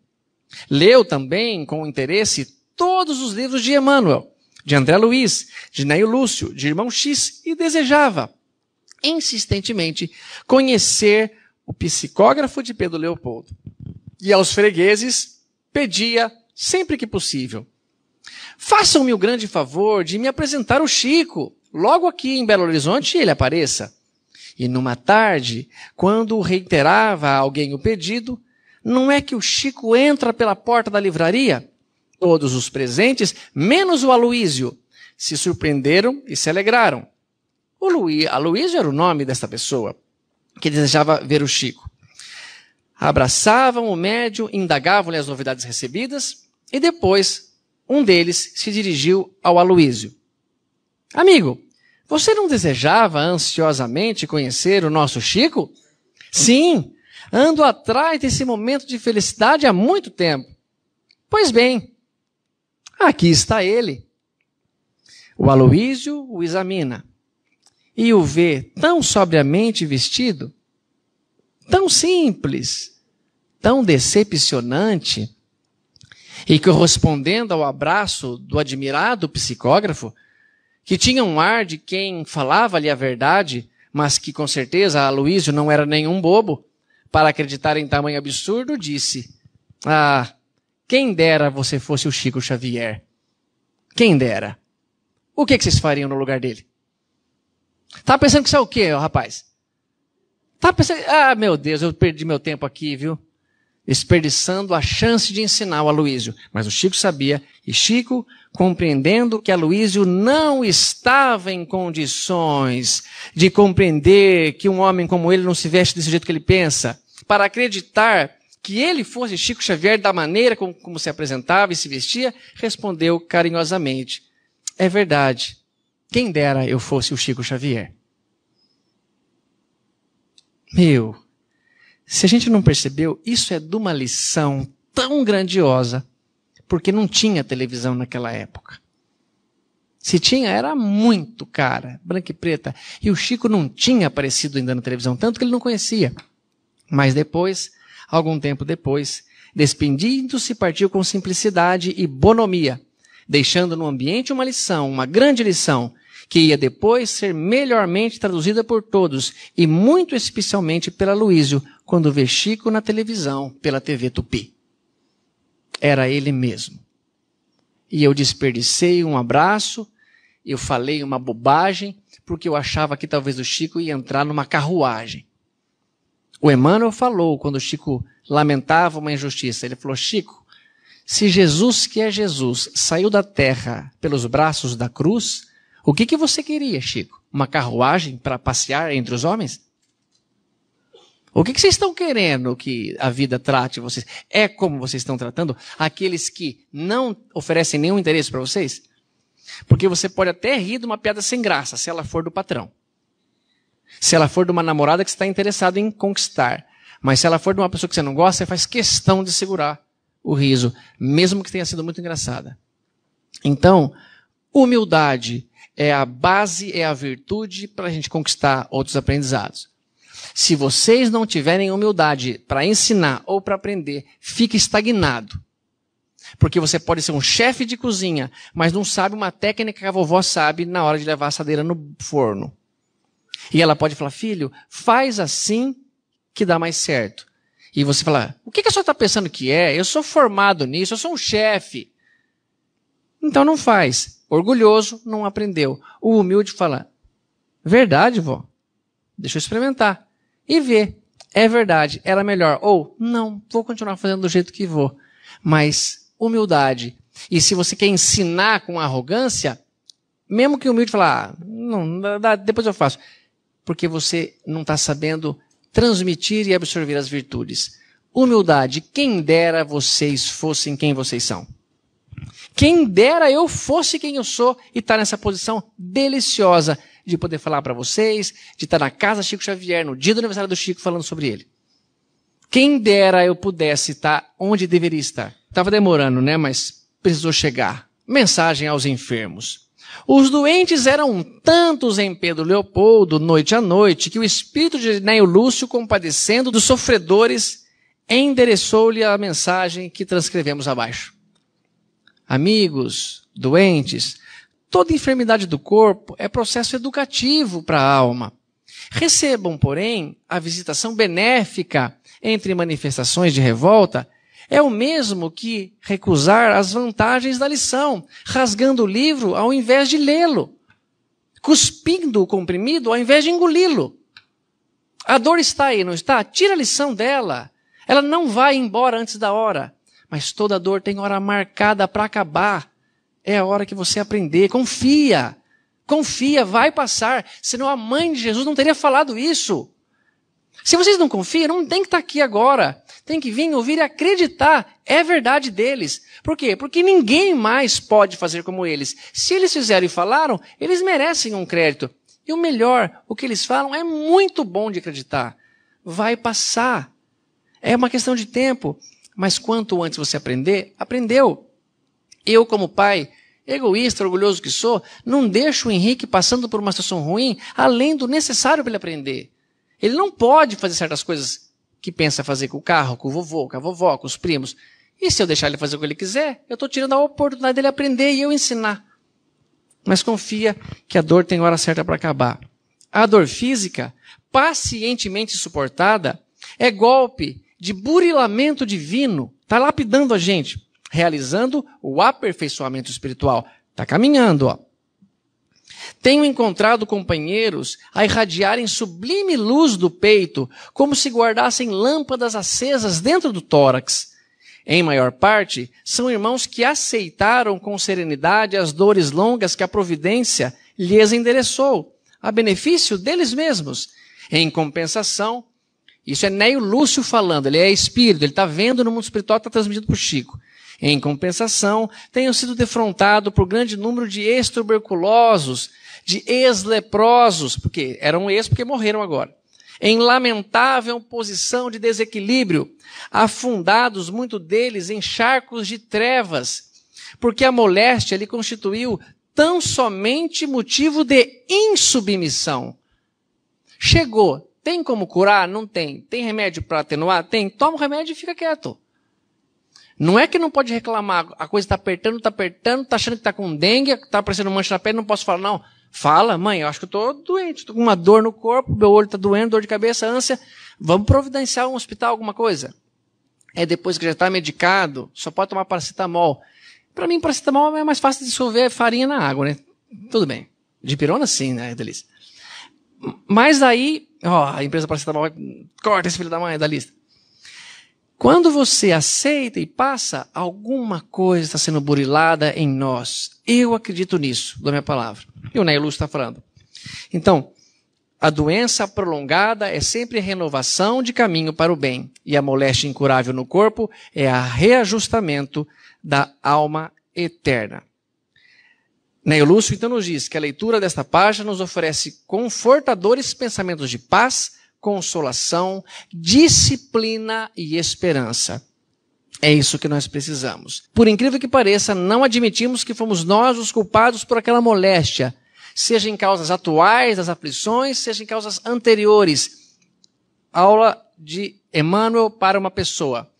Leu também, com interesse, todos os livros de Emmanuel, de André Luiz, de Neio Lúcio, de Irmão X, e desejava, insistentemente, conhecer o psicógrafo de Pedro Leopoldo. E aos fregueses, pedia, sempre que possível, façam-me o grande favor de me apresentar o Chico, logo aqui em Belo Horizonte ele apareça. E numa tarde, quando reiterava a alguém o pedido, não é que o Chico entra pela porta da livraria? Todos os presentes, menos o Aloísio, se surpreenderam e se alegraram. Aloísio era o nome desta pessoa que desejava ver o Chico. Abraçavam o médium, indagavam-lhe as novidades recebidas e depois um deles se dirigiu ao Aloísio. Amigo, você não desejava ansiosamente conhecer o nosso Chico? Sim, ando atrás desse momento de felicidade há muito tempo. Pois bem, aqui está ele. O Aloísio o examina e o vê tão sobriamente vestido, tão simples, tão decepcionante, e correspondendo ao abraço do admirado psicógrafo, que tinha um ar de quem falava-lhe a verdade, mas que com certeza Aloísio não era nenhum bobo, para acreditar em tamanho absurdo, disse, quem dera você fosse o Chico Xavier. Quem dera. O que vocês fariam no lugar dele? Tá pensando que isso é o quê, rapaz? Tá pensando, meu Deus, eu perdi meu tempo aqui, viu? Desperdiçando a chance de ensinar o Aloísio. Mas o Chico sabia, e Chico, compreendendo que Aloísio não estava em condições de compreender que um homem como ele não se veste desse jeito que ele pensa, para acreditar que ele fosse Chico Xavier da maneira como se apresentava e se vestia, respondeu carinhosamente, é verdade, quem dera eu fosse o Chico Xavier. Se a gente não percebeu, isso é de uma lição tão grandiosa, porque não tinha televisão naquela época. Se tinha, era muito cara, branca e preta. E o Chico não tinha aparecido ainda na televisão, tanto que ele não conhecia. Mas depois, algum tempo depois, despedindo-se, partiu com simplicidade e bonomia, deixando no ambiente uma lição, uma grande lição, que ia depois ser melhormente traduzida por todos, e muito especialmente pela Aloísio, quando vê Chico na televisão, pela TV Tupi. Era ele mesmo. e eu desperdicei um abraço, eu falei uma bobagem, porque eu achava que talvez o Chico ia entrar numa carruagem. O Emmanuel falou, quando o Chico lamentava uma injustiça, ele falou: Chico, se Jesus, que é Jesus, saiu da terra pelos braços da cruz, o que você queria, Chico? Uma carruagem para passear entre os homens? O que vocês estão querendo que a vida trate vocês? É como vocês estão tratando aqueles que não oferecem nenhum interesse para vocês? Porque você pode até rir de uma piada sem graça, se ela for do patrão. Se ela for de uma namorada que você está interessado em conquistar. Mas se ela for de uma pessoa que você não gosta, você faz questão de segurar o riso, mesmo que tenha sido muito engraçada. Então, humildade é a base, é a virtude para a gente conquistar outros aprendizados. Se vocês não tiverem humildade para ensinar ou para aprender, fique estagnado. Porque você pode ser um chefe de cozinha, mas não sabe uma técnica que a vovó sabe na hora de levar a assadeira no forno. E ela pode falar: filho, faz assim que dá mais certo. E você fala: o que a senhora está pensando que é? Eu sou formado nisso, eu sou um chefe. Então não faz. Orgulhoso, não aprendeu. O humilde fala: verdade, vó. Deixa eu experimentar. E ver. É verdade, era melhor. Ou, não, vou continuar fazendo do jeito que vou. Mas humildade. E se você quer ensinar com arrogância, mesmo que o humilde falar: não, depois eu faço. Porque você não está sabendo transmitir e absorver as virtudes. Humildade. Quem dera vocês fossem quem vocês são. Quem dera eu fosse quem eu sou e estar nessa posição deliciosa de poder falar para vocês, de estar na casa Chico Xavier, no dia do aniversário do Chico, falando sobre ele. Quem dera eu pudesse estar onde deveria estar. Estava demorando, né? Mas precisou chegar. Mensagem aos enfermos. Os doentes eram tantos em Pedro Leopoldo, noite a noite, que o espírito de Neio Lúcio, compadecendo dos sofredores, endereçou-lhe a mensagem que transcrevemos abaixo. Amigos, doentes, toda enfermidade do corpo é processo educativo para a alma. Recebam, porém, a visitação benéfica entre manifestações de revolta é o mesmo que recusar as vantagens da lição, rasgando o livro ao invés de lê-lo, cuspindo o comprimido ao invés de engoli-lo. A dor está aí, não está? Tira a lição dela. Ela não vai embora antes da hora. Mas toda dor tem hora marcada para acabar. É a hora que você aprender. Confia. Confia, vai passar. Senão a mãe de Jesus não teria falado isso. Se vocês não confiam, não tem que estar aqui agora. Tem que vir, ouvir e acreditar. É verdade deles. Por quê? Porque ninguém mais pode fazer como eles. Se eles fizeram e falaram, eles merecem um crédito. E o melhor, o que eles falam é muito bom de acreditar. Vai passar. É uma questão de tempo. Mas quanto antes você aprender, aprendeu. Eu, como pai, egoísta, orgulhoso que sou, não deixo o Henrique passando por uma situação ruim, além do necessário para ele aprender. Ele não pode fazer certas coisas que pensa fazer com o carro, com o vovô, com a vovó, com os primos. E se eu deixar ele fazer o que ele quiser, eu estou tirando a oportunidade dele aprender e eu ensinar. Mas confia que a dor tem hora certa para acabar. A dor física, pacientemente suportada, é golpe de burilamento divino. Está lapidando a gente, realizando o aperfeiçoamento espiritual. Está caminhando, ó. Tenho encontrado companheiros a irradiarem sublime luz do peito, como se guardassem lâmpadas acesas dentro do tórax. Em maior parte, são irmãos que aceitaram com serenidade as dores longas que a providência lhes endereçou, a benefício deles mesmos. Em compensação, isso é Neio Lúcio falando, ele é espírito, ele está vendo no mundo espiritual, está transmitido para o Chico. Em compensação, tenho sido defrontado por grande número de ex-tuberculosos, de ex-leprosos, porque eram ex porque morreram agora, em lamentável posição de desequilíbrio, afundados, muito deles, em charcos de trevas, porque a moléstia lhe constituiu tão somente motivo de insubmissão. Chegou, tem como curar? Não tem. Tem remédio para atenuar? Tem. Toma o remédio e fica quieto. Não é que não pode reclamar, a coisa está apertando, está achando que está com dengue, está aparecendo mancha na pele, não posso falar, não. Fala, mãe, eu acho que eu estou doente, estou com uma dor no corpo, meu olho está doendo, dor de cabeça, ânsia, vamos providenciar um hospital, alguma coisa. É depois que já está medicado, só pode tomar paracetamol. Para mim, paracetamol é mais fácil de dissolver farinha na água, né? Tudo bem. Dipirona, sim, né, delícia. Mas aí, a empresa paracetamol corta esse filho da mãe da lista. Quando você aceita e passa, alguma coisa está sendo burilada em nós. Eu acredito nisso, da minha palavra. E o Ney Lúcio está falando. Então, a doença prolongada é sempre renovação de caminho para o bem. E a moléstia incurável no corpo é a reajustamento da alma eterna. Ney Lúcio então nos diz que a leitura desta página nos oferece confortadores pensamentos de paz, consolação, disciplina e esperança. É isso que nós precisamos. Por incrível que pareça, não admitimos que fomos nós os culpados por aquela moléstia, seja em causas atuais das aflições, seja em causas anteriores. Aula de Emmanuel para uma pessoa.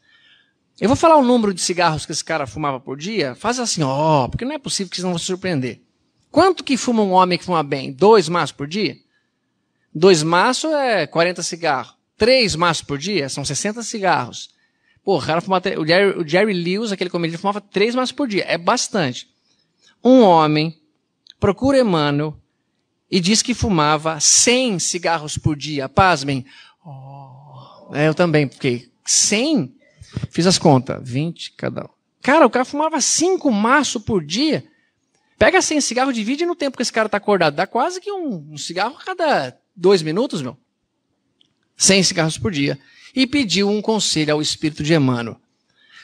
Eu vou falar o número de cigarros que esse cara fumava por dia. Faz assim, porque não é possível que vocês não vão se surpreender. Quanto que fuma um homem que fuma bem? 2 maços por dia? 2 maços é 40 cigarros. 3 maços por dia são 60 cigarros. Pô, o cara fumava, o Jerry Lewis, aquele comediante, fumava 3 maços por dia. É bastante. Um homem procura Emmanuel e diz que fumava 100 cigarros por dia. Pasmem. Eu também fiquei. 100? Fiz as contas. 20 cada um. Cara, o cara fumava 5 maços por dia. Pega 100 cigarros, divide no tempo que esse cara está acordado. Dá quase que um cigarro a cada 2 minutos, meu. 100 cigarros por dia. E pediu um conselho ao espírito de Emmanuel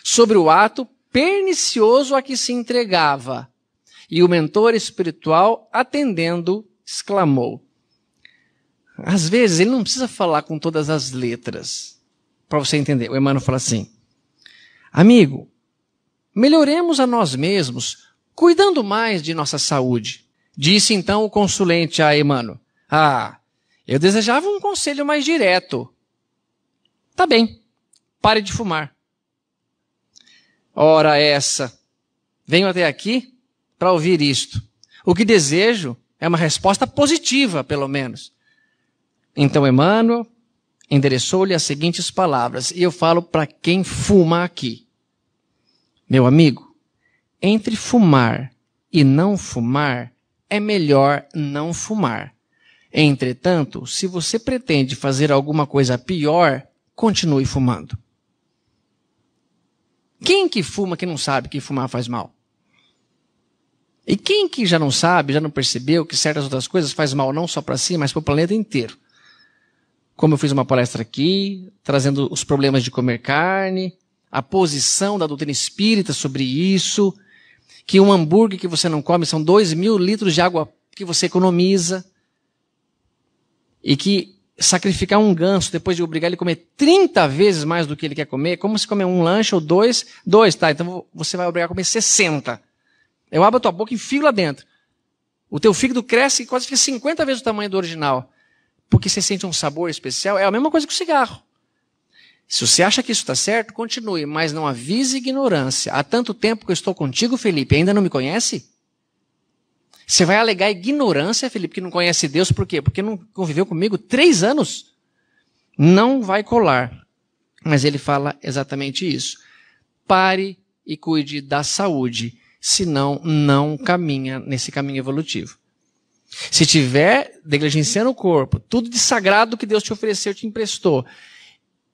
sobre o ato pernicioso a que se entregava. E o mentor espiritual, atendendo, exclamou. Às vezes, ele não precisa falar com todas as letras para você entender. O Emmanuel fala assim: amigo, melhoremos a nós mesmos, cuidando mais de nossa saúde. Disse então o consulente a Emmanuel. Eu desejava um conselho mais direto. Tá bem, pare de fumar. Ora essa, venho até aqui para ouvir isto. O que desejo é uma resposta positiva, pelo menos. Então Emmanuel endereçou-lhe as seguintes palavras, e eu falo para quem fuma aqui. Meu amigo, entre fumar e não fumar, é melhor não fumar. Entretanto, se você pretende fazer alguma coisa pior, continue fumando. Quem que fuma que não sabe que fumar faz mal? E quem que já não sabe, já não percebeu que certas outras coisas faz mal não só para si, mas para o planeta inteiro? Como eu fiz uma palestra aqui, trazendo os problemas de comer carne, a posição da doutrina espírita sobre isso, que um hambúrguer que você não come são 2.000 litros de água que você economiza, e que sacrificar um ganso depois de obrigar ele a comer 30 vezes mais do que ele quer comer, como se comer um lanche ou dois, tá, então você vai obrigar a comer 60. Eu abro a tua boca e enfio lá dentro. O teu fígado cresce e quase fica 50 vezes o tamanho do original, porque você sente um sabor especial. É a mesma coisa que o cigarro. Se você acha que isso está certo, continue, mas não avise ignorância. Há tanto tempo que eu estou contigo, Felipe, ainda não me conhece? Você vai alegar ignorância, Felipe, que não conhece Deus, por quê? Porque não conviveu comigo 3 anos? Não vai colar. Mas ele fala exatamente isso. Pare e cuide da saúde, senão não caminha nesse caminho evolutivo. Se tiver negligenciando o corpo, tudo de sagrado que Deus te ofereceu, te emprestou,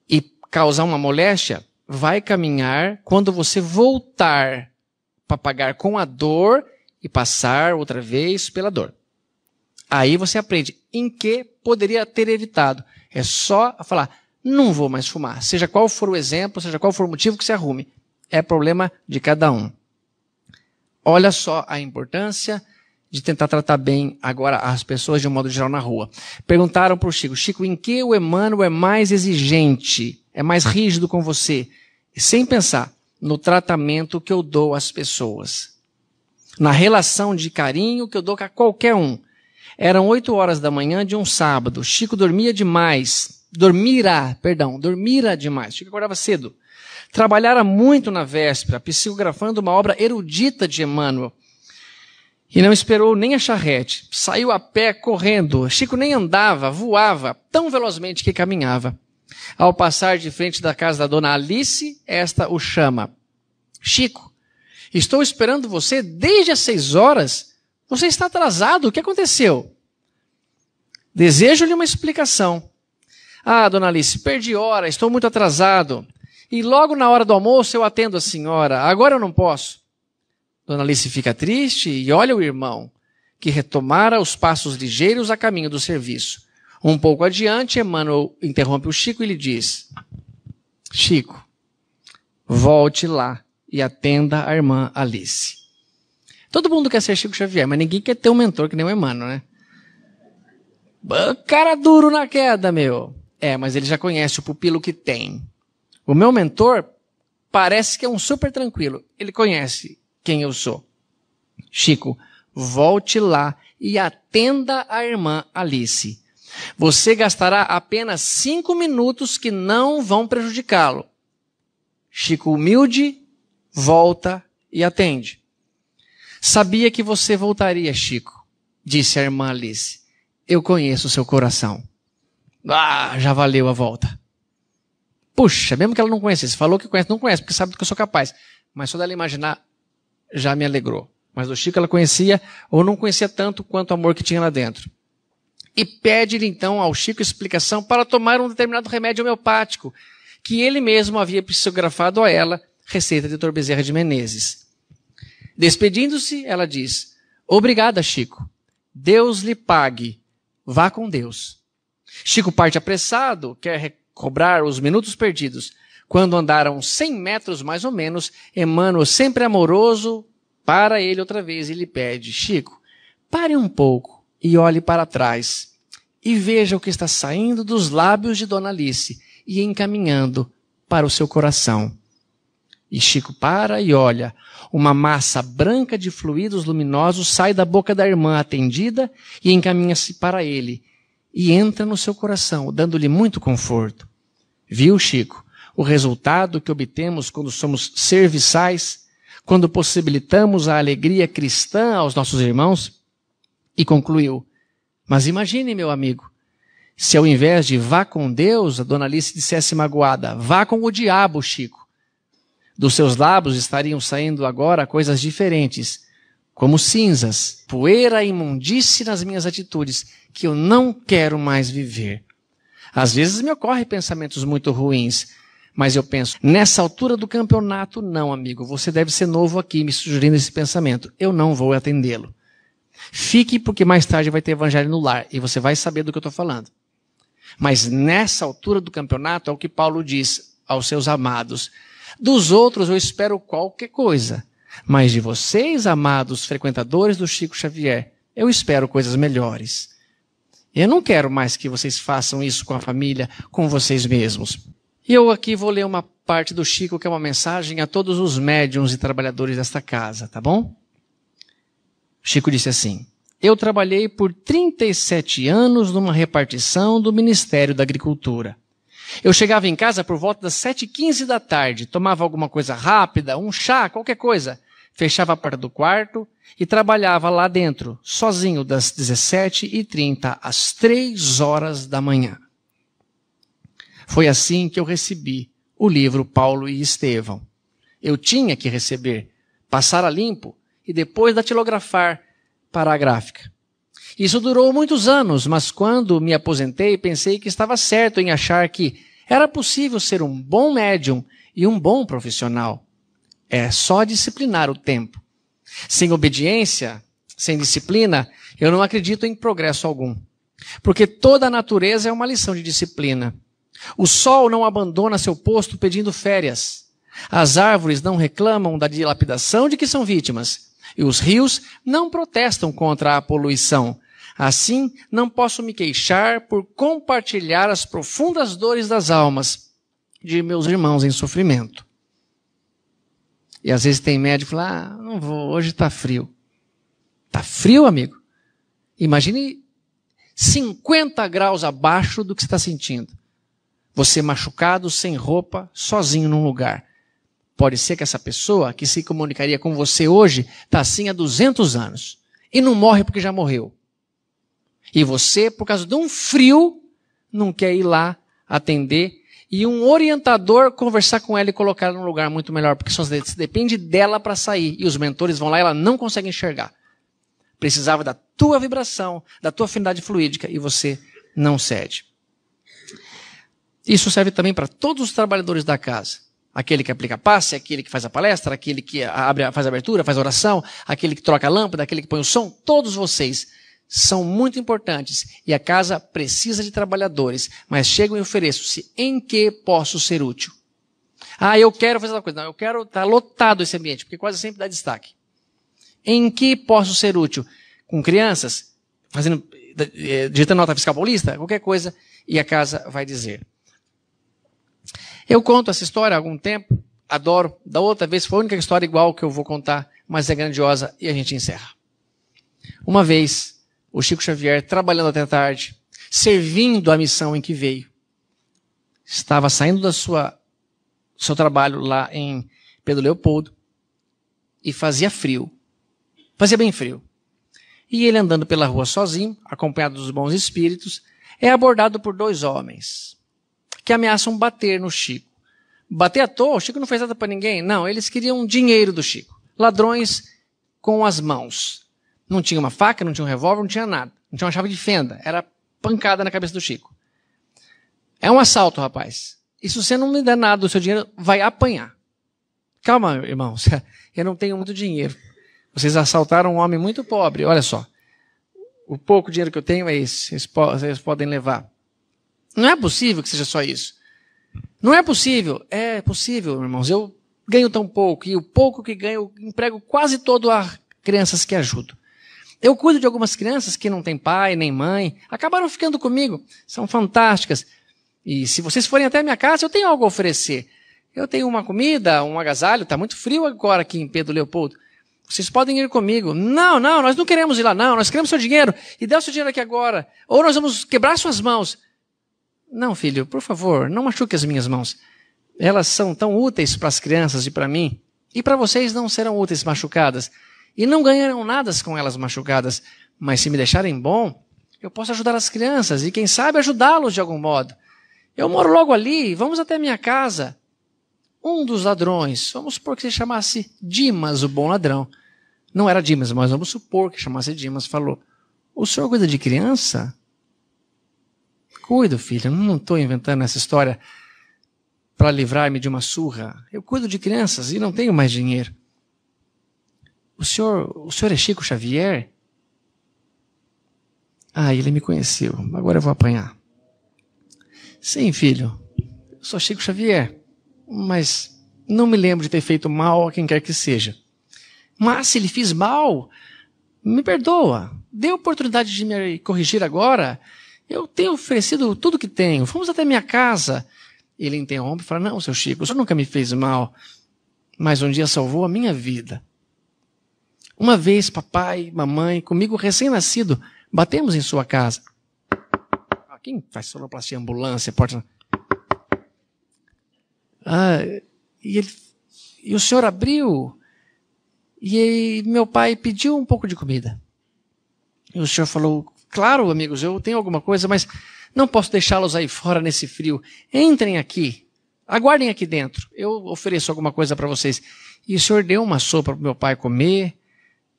e causar uma moléstia, vai caminhar quando você voltar para pagar com a dor e passar outra vez pela dor. Aí você aprende em que poderia ter evitado. É só falar, não vou mais fumar. Seja qual for o exemplo, seja qual for o motivo que se arrume. É problema de cada um. Olha só a importância de tentar tratar bem agora as pessoas de um modo geral na rua. Perguntaram para o Chico, em que o Emmanuel é mais exigente, é mais rígido com você? E sem pensar no tratamento que eu dou às pessoas. Na relação de carinho que eu dou a qualquer um. Eram 8 horas da manhã de um sábado. Chico dormia demais. Dormira demais. Chico acordava cedo. Trabalhara muito na véspera, psicografando uma obra erudita de Emmanuel. E não esperou nem a charrete. Saiu a pé, correndo. Chico nem andava, voava, tão velozmente que caminhava. Ao passar de frente da casa da dona Alice, esta o chama. Chico. Estou esperando você desde as 6 horas. Você está atrasado. O que aconteceu? Desejo-lhe uma explicação. Ah, dona Alice, perdi hora, estou muito atrasado. E logo na hora do almoço eu atendo a senhora. Agora eu não posso. Dona Alice fica triste e olha o irmão, que retomara os passos ligeiros a caminho do serviço. Um pouco adiante, Emmanuel interrompe o Chico e lhe diz: Chico, volte lá e atenda a irmã Alice. Todo mundo quer ser Chico Xavier, mas ninguém quer ter um mentor que nem o Emmanuel, né? Cara duro na queda, meu. Mas ele já conhece o pupilo que tem. O meu mentor parece que é um super tranquilo. Ele conhece quem eu sou. Chico, volte lá e atenda a irmã Alice. Você gastará apenas 5 minutos que não vão prejudicá-lo. Chico, humilde, volta e atende. Sabia que você voltaria, Chico, disse a irmã Alice. Eu conheço o seu coração. Já valeu a volta. Puxa, mesmo que ela não conhecesse, falou que conhece, não conhece, porque sabe do que eu sou capaz. Mas só dela imaginar, já me alegrou. Mas do Chico ela conhecia, ou não conhecia tanto quanto o amor que tinha lá dentro. E pede-lhe então ao Chico explicação para tomar um determinado remédio homeopático, que ele mesmo havia psicografado a ela, receita de Dr. Bezerra de Menezes. Despedindo-se, ela diz: Obrigada, Chico. Deus lhe pague. Vá com Deus. Chico parte apressado, quer recobrar os minutos perdidos. Quando andaram 100 metros mais ou menos, Emmanuel, sempre amoroso, para ele outra vez e lhe pede: Chico, pare um pouco e olhe para trás e veja o que está saindo dos lábios de Dona Alice e encaminhando para o seu coração. E Chico para e olha. Uma massa branca de fluidos luminosos sai da boca da irmã atendida e encaminha-se para ele. E entra no seu coração, dando-lhe muito conforto. Viu, Chico, o resultado que obtemos quando somos serviçais, quando possibilitamos a alegria cristã aos nossos irmãos? E concluiu: mas imagine, meu amigo, se ao invés de vá com Deus, a Dona Alice dissesse magoada: vá com o diabo, Chico. Dos seus lábios estariam saindo agora coisas diferentes, como cinzas, poeira e imundície nas minhas atitudes, que eu não quero mais viver. Às vezes me ocorrem pensamentos muito ruins, mas eu penso, nessa altura do campeonato, não, amigo, você deve ser novo aqui, me sugerindo esse pensamento. Eu não vou atendê-lo. Fique, porque mais tarde vai ter evangelho no lar, e você vai saber do que eu estou falando. Mas nessa altura do campeonato, é o que Paulo diz aos seus amados: dos outros eu espero qualquer coisa, mas de vocês, amados frequentadores do Chico Xavier, eu espero coisas melhores. Eu não quero mais que vocês façam isso com a família, com vocês mesmos. E eu aqui vou ler uma parte do Chico, que é uma mensagem a todos os médiuns e trabalhadores desta casa, tá bom? Chico disse assim: eu trabalhei por 37 anos numa repartição do Ministério da Agricultura. Eu chegava em casa por volta das 7h15 da tarde, tomava alguma coisa rápida, um chá, qualquer coisa, fechava a porta do quarto e trabalhava lá dentro, sozinho, das 17h30 às 3 horas da manhã. Foi assim que eu recebi o livro Paulo e Estevão. Eu tinha que receber, passar a limpo e depois datilografar para a gráfica. Isso durou muitos anos, mas quando me aposentei, pensei que estava certo em achar que era possível ser um bom médium e um bom profissional. É só disciplinar o tempo. Sem obediência, sem disciplina, eu não acredito em progresso algum. Porque toda a natureza é uma lição de disciplina. O sol não abandona seu posto pedindo férias. As árvores não reclamam da dilapidação de que são vítimas. E os rios não protestam contra a poluição. Assim, não posso me queixar por compartilhar as profundas dores das almas de meus irmãos em sofrimento. E às vezes tem médico que fala: não vou, hoje está frio. Está frio, amigo? Imagine 50 graus abaixo do que você está sentindo. Você machucado, sem roupa, sozinho num lugar. Pode ser que essa pessoa que se comunicaria com você hoje está assim há 200 anos. E não morre porque já morreu. E você, por causa de um frio, não quer ir lá atender e um orientador conversar com ela e colocar ela num lugar muito melhor, porque só depende dela para sair, e os mentores vão lá e ela não consegue enxergar. Precisava da tua vibração, da tua afinidade fluídica, e você não cede. Isso serve também para todos os trabalhadores da casa. Aquele que aplica passe, aquele que faz a palestra, aquele que faz a abertura, faz a oração, aquele que troca a lâmpada, aquele que põe o som, todos vocês são muito importantes e a casa precisa de trabalhadores, mas chegam e ofereço-se em que posso ser útil. Ah, eu quero fazer uma coisa. Não, eu quero estar lotado esse ambiente, porque quase sempre dá destaque. Em que posso ser útil? Com crianças, digitando nota fiscal paulista, qualquer coisa, e a casa vai dizer. Eu conto essa história há algum tempo, adoro. Da outra vez foi a única história igual que eu vou contar, mas é grandiosa e a gente encerra. Uma vez, o Chico Xavier, trabalhando até tarde, servindo a missão em que veio, estava saindo do seu trabalho lá em Pedro Leopoldo e fazia frio. Fazia bem frio. E ele andando pela rua sozinho, acompanhado dos bons espíritos, é abordado por 2 homens que ameaçam bater no Chico. Bater à toa, o Chico não fez nada para ninguém. Não, eles queriam dinheiro do Chico. Ladrões com as mãos. Não tinha uma faca, não tinha um revólver, não tinha nada. Não tinha uma chave de fenda. Era pancada na cabeça do Chico. É um assalto, rapaz. E se você não me der nada do seu dinheiro, vai apanhar. Calma, irmãos. Eu não tenho muito dinheiro. Vocês assaltaram um homem muito pobre. Olha só. O pouco dinheiro que eu tenho é esse. Vocês podem levar. Não é possível que seja só isso. Não é possível. É possível, irmãos. Eu ganho tão pouco. E o pouco que ganho, eu emprego quase todo a crianças que ajudo. Eu cuido de algumas crianças que não têm pai nem mãe. Acabaram ficando comigo. São fantásticas. E se vocês forem até a minha casa, eu tenho algo a oferecer. Eu tenho uma comida, um agasalho. Está muito frio agora aqui em Pedro Leopoldo. Vocês podem ir comigo. Não, nós não queremos ir lá, não. Nós queremos seu dinheiro. E dê o seu dinheiro aqui agora. Ou nós vamos quebrar suas mãos. Não, filho, por favor, não machuque as minhas mãos. Elas são tão úteis para as crianças e para mim. E para vocês não serão úteis machucadas. E não ganharão nada com elas machucadas. Mas se me deixarem bom, eu posso ajudar as crianças e quem sabe ajudá-los de algum modo. Eu moro logo ali, vamos até minha casa. Um dos ladrões, vamos supor que se chamasse Dimas, o bom ladrão. Não era Dimas, mas vamos supor que chamasse Dimas, falou: o senhor cuida de criança? Cuido, filho, não estou inventando essa história para livrar-me de uma surra. Eu cuido de crianças e não tenho mais dinheiro. O senhor é Chico Xavier? Ah, ele me conheceu, agora eu vou apanhar. Sim, filho, eu sou Chico Xavier, mas não me lembro de ter feito mal a quem quer que seja. Mas se lhe fiz mal, me perdoa. Dê a oportunidade de me corrigir agora. Eu tenho oferecido tudo que tenho. Vamos até minha casa. Ele interrompe e fala: não, seu Chico, o senhor nunca me fez mal, mas um dia salvou a minha vida. Uma vez, papai, mamãe, comigo recém-nascido, batemos em sua casa. Quem faz sonoplastia, ambulância, porta... E o senhor abriu, e meu pai pediu um pouco de comida. E o senhor falou: claro, amigos, eu tenho alguma coisa, mas não posso deixá-los aí fora nesse frio. Entrem aqui, aguardem aqui dentro, eu ofereço alguma coisa para vocês. E o senhor deu uma sopa para o meu pai comer,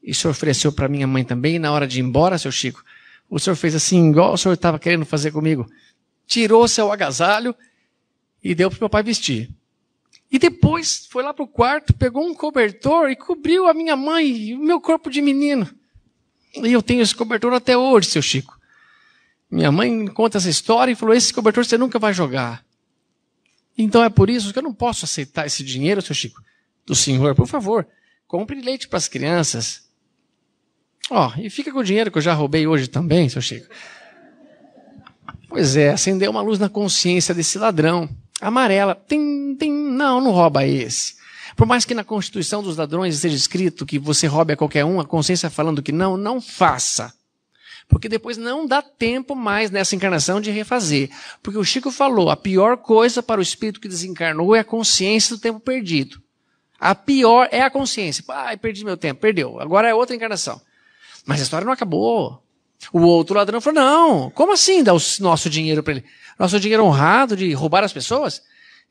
e o senhor ofereceu para minha mãe também. E na hora de ir embora, seu Chico, o senhor fez assim, igual o senhor estava querendo fazer comigo. Tirou seu agasalho e deu para o meu pai vestir. E depois foi lá para o quarto, pegou um cobertor e cobriu a minha mãe e o meu corpo de menino. E eu tenho esse cobertor até hoje, seu Chico. Minha mãe conta essa história e falou: esse cobertor você nunca vai jogar. Então é por isso que eu não posso aceitar esse dinheiro, seu Chico, do senhor. Por favor, compre leite para as crianças. E fica com o dinheiro que eu já roubei hoje também, seu Chico. Pois é, acendeu uma luz na consciência desse ladrão. Amarela. Não rouba esse. Por mais que na Constituição dos Ladrões esteja escrito que você roube a qualquer um, a consciência falando que não faça. Porque depois não dá tempo mais nessa encarnação de refazer. Porque o Chico falou, a pior coisa para o espírito que desencarnou é a consciência do tempo perdido. A pior é a consciência. Perdi meu tempo, perdeu. Agora é outra encarnação. Mas a história não acabou. O outro ladrão falou, não, como assim dar o nosso dinheiro para ele? Nosso dinheiro honrado de roubar as pessoas?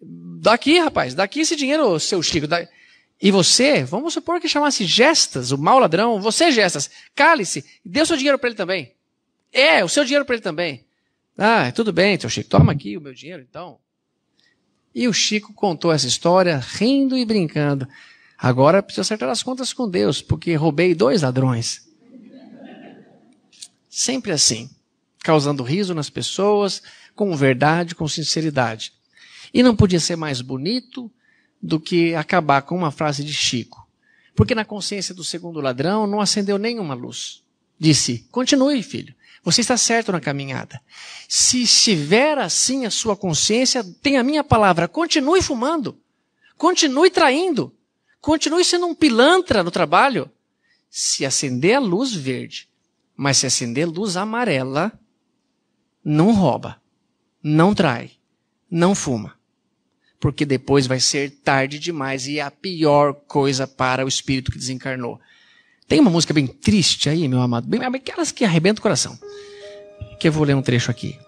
Daqui, rapaz, daqui esse dinheiro, seu Chico. E você, vamos supor que chamasse Gestas, o mau ladrão, você, Gestas, cale-se, dê o seu dinheiro para ele também. O seu dinheiro para ele também. Ah, tudo bem, seu Chico, toma aqui o meu dinheiro, então. E o Chico contou essa história, rindo e brincando. Agora preciso acertar as contas com Deus, porque roubei 2 ladrões. Sempre assim, causando riso nas pessoas, com verdade, com sinceridade. E não podia ser mais bonito do que acabar com uma frase de Chico. Porque na consciência do segundo ladrão não acendeu nenhuma luz. Disse, continue, filho, você está certo na caminhada. Se estiver assim a sua consciência, tem a minha palavra, continue fumando, continue traindo, continue sendo um pilantra no trabalho. Se acender a luz verde, mas se acender a luz amarela, não rouba, não trai, não fuma. Porque depois vai ser tarde demais e é a pior coisa para o espírito que desencarnou. Tem uma música bem triste aí, meu amado, bem aquelas que arrebentam o coração. Que eu vou ler um trecho aqui.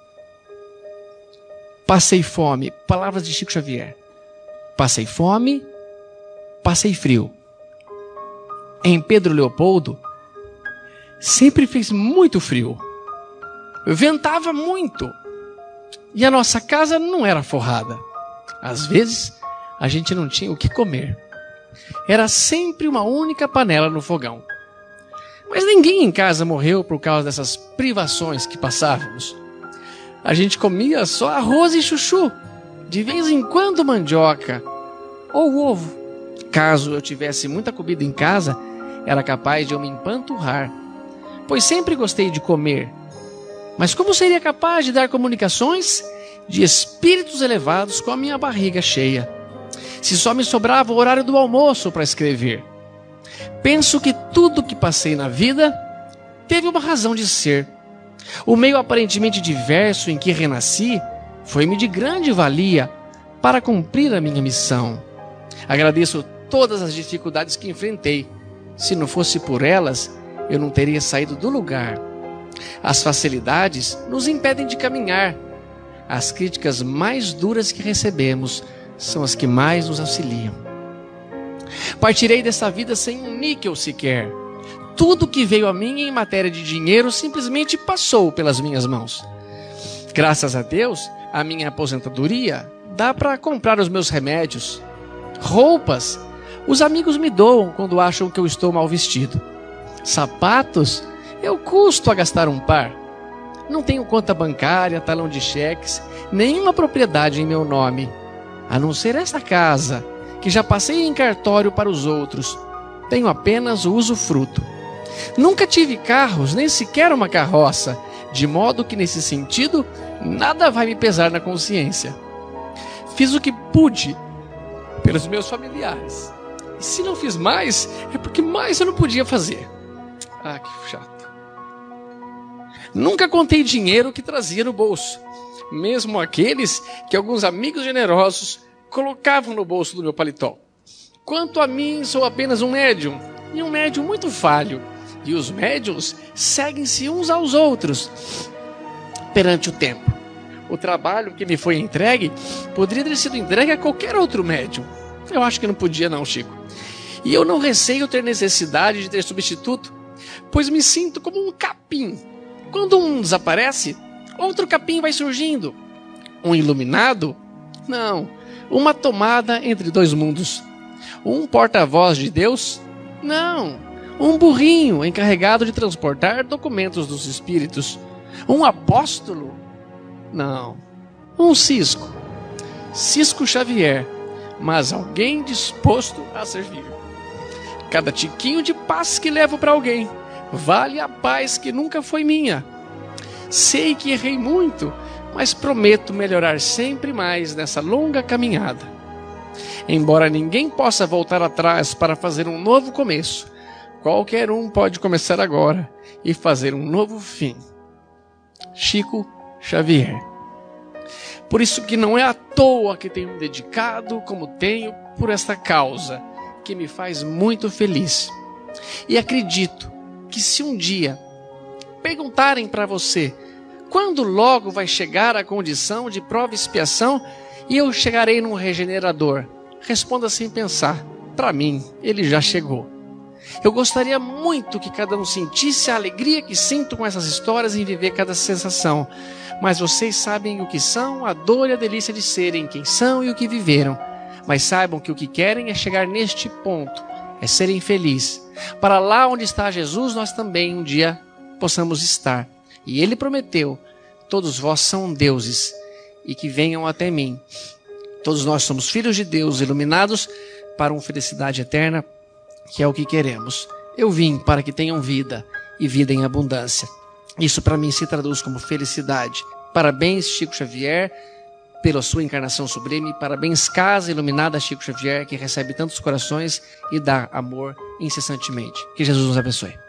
Passei fome, palavras de Chico Xavier. Passei fome, passei frio. Em Pedro Leopoldo, sempre fez muito frio. Ventava muito. E a nossa casa não era forrada. Às vezes, a gente não tinha o que comer. Era sempre uma única panela no fogão. Mas ninguém em casa morreu por causa dessas privações que passávamos. A gente comia só arroz e chuchu, de vez em quando mandioca ou ovo. Caso eu tivesse muita comida em casa, era capaz de eu me empanturrar, pois sempre gostei de comer. Mas como seria capaz de dar comunicações de espíritos elevados com a minha barriga cheia, se só me sobrava o horário do almoço para escrever? Penso que tudo que passei na vida teve uma razão de ser. O meio aparentemente diverso em que renasci foi-me de grande valia para cumprir a minha missão. Agradeço todas as dificuldades que enfrentei. Se não fosse por elas, eu não teria saído do lugar. As facilidades nos impedem de caminhar. As críticas mais duras que recebemos são as que mais nos auxiliam. Partirei dessa vida sem um níquel sequer. Tudo que veio a mim em matéria de dinheiro simplesmente passou pelas minhas mãos. Graças a Deus, a minha aposentadoria dá para comprar os meus remédios. Roupas, os amigos me doam quando acham que eu estou mal vestido. Sapatos, eu custo a gastar um par. Não tenho conta bancária, talão de cheques, nenhuma propriedade em meu nome, a não ser esta casa, que já passei em cartório para os outros. Tenho apenas o usufruto. Nunca tive carros, nem sequer uma carroça, de modo que, nesse sentido, nada vai me pesar na consciência. Fiz o que pude pelos meus familiares. E se não fiz mais, é porque mais eu não podia fazer. Ah, que chato. Nunca contei dinheiro que trazia no bolso, mesmo aqueles que alguns amigos generosos colocavam no bolso do meu paletó. Quanto a mim, sou apenas um médium, e um médium muito falho, e os médiuns seguem-se uns aos outros perante o tempo. O trabalho que me foi entregue poderia ter sido entregue a qualquer outro médium. Eu acho que não podia não, Chico. E eu não receio ter necessidade de ter substituto, pois me sinto como um capim. Quando um desaparece, outro capim vai surgindo. Um iluminado? Não. Uma tomada entre dois mundos. Um porta-voz de Deus? Não. Um burrinho encarregado de transportar documentos dos espíritos. Um apóstolo? Não. Um cisco. Cisco Xavier, mas alguém disposto a servir. Cada tiquinho de paz que levo para alguém vale a paz que nunca foi minha. Sei que errei muito, mas prometo melhorar sempre mais nessa longa caminhada. Embora ninguém possa voltar atrás para fazer um novo começo, qualquer um pode começar agora e fazer um novo fim. Chico Xavier. Por isso que não é à toa que tenho me dedicado como tenho por esta causa, que me faz muito feliz. E acredito que se um dia perguntarem para você: quando logo vai chegar a condição de prova e expiação e eu chegarei num regenerador? Responda sem pensar: para mim, ele já chegou. Eu gostaria muito que cada um sentisse a alegria que sinto com essas histórias em viver cada sensação. Mas vocês sabem o que são, a dor e a delícia de serem quem são e o que viveram. Mas saibam que o que querem é chegar neste ponto, é serem felizes. Para lá onde está Jesus, nós também um dia possamos estar. E Ele prometeu: todos vós são deuses, e que venham até mim. Todos nós somos filhos de Deus, iluminados para uma felicidade eterna, que é o que queremos. Eu vim para que tenham vida, e vida em abundância. Isso para mim se traduz como felicidade. Parabéns, Chico Xavier, pela sua encarnação sublime. Parabéns, Casa Iluminada Chico Xavier, que recebe tantos corações e dá amor incessantemente. Que Jesus nos abençoe.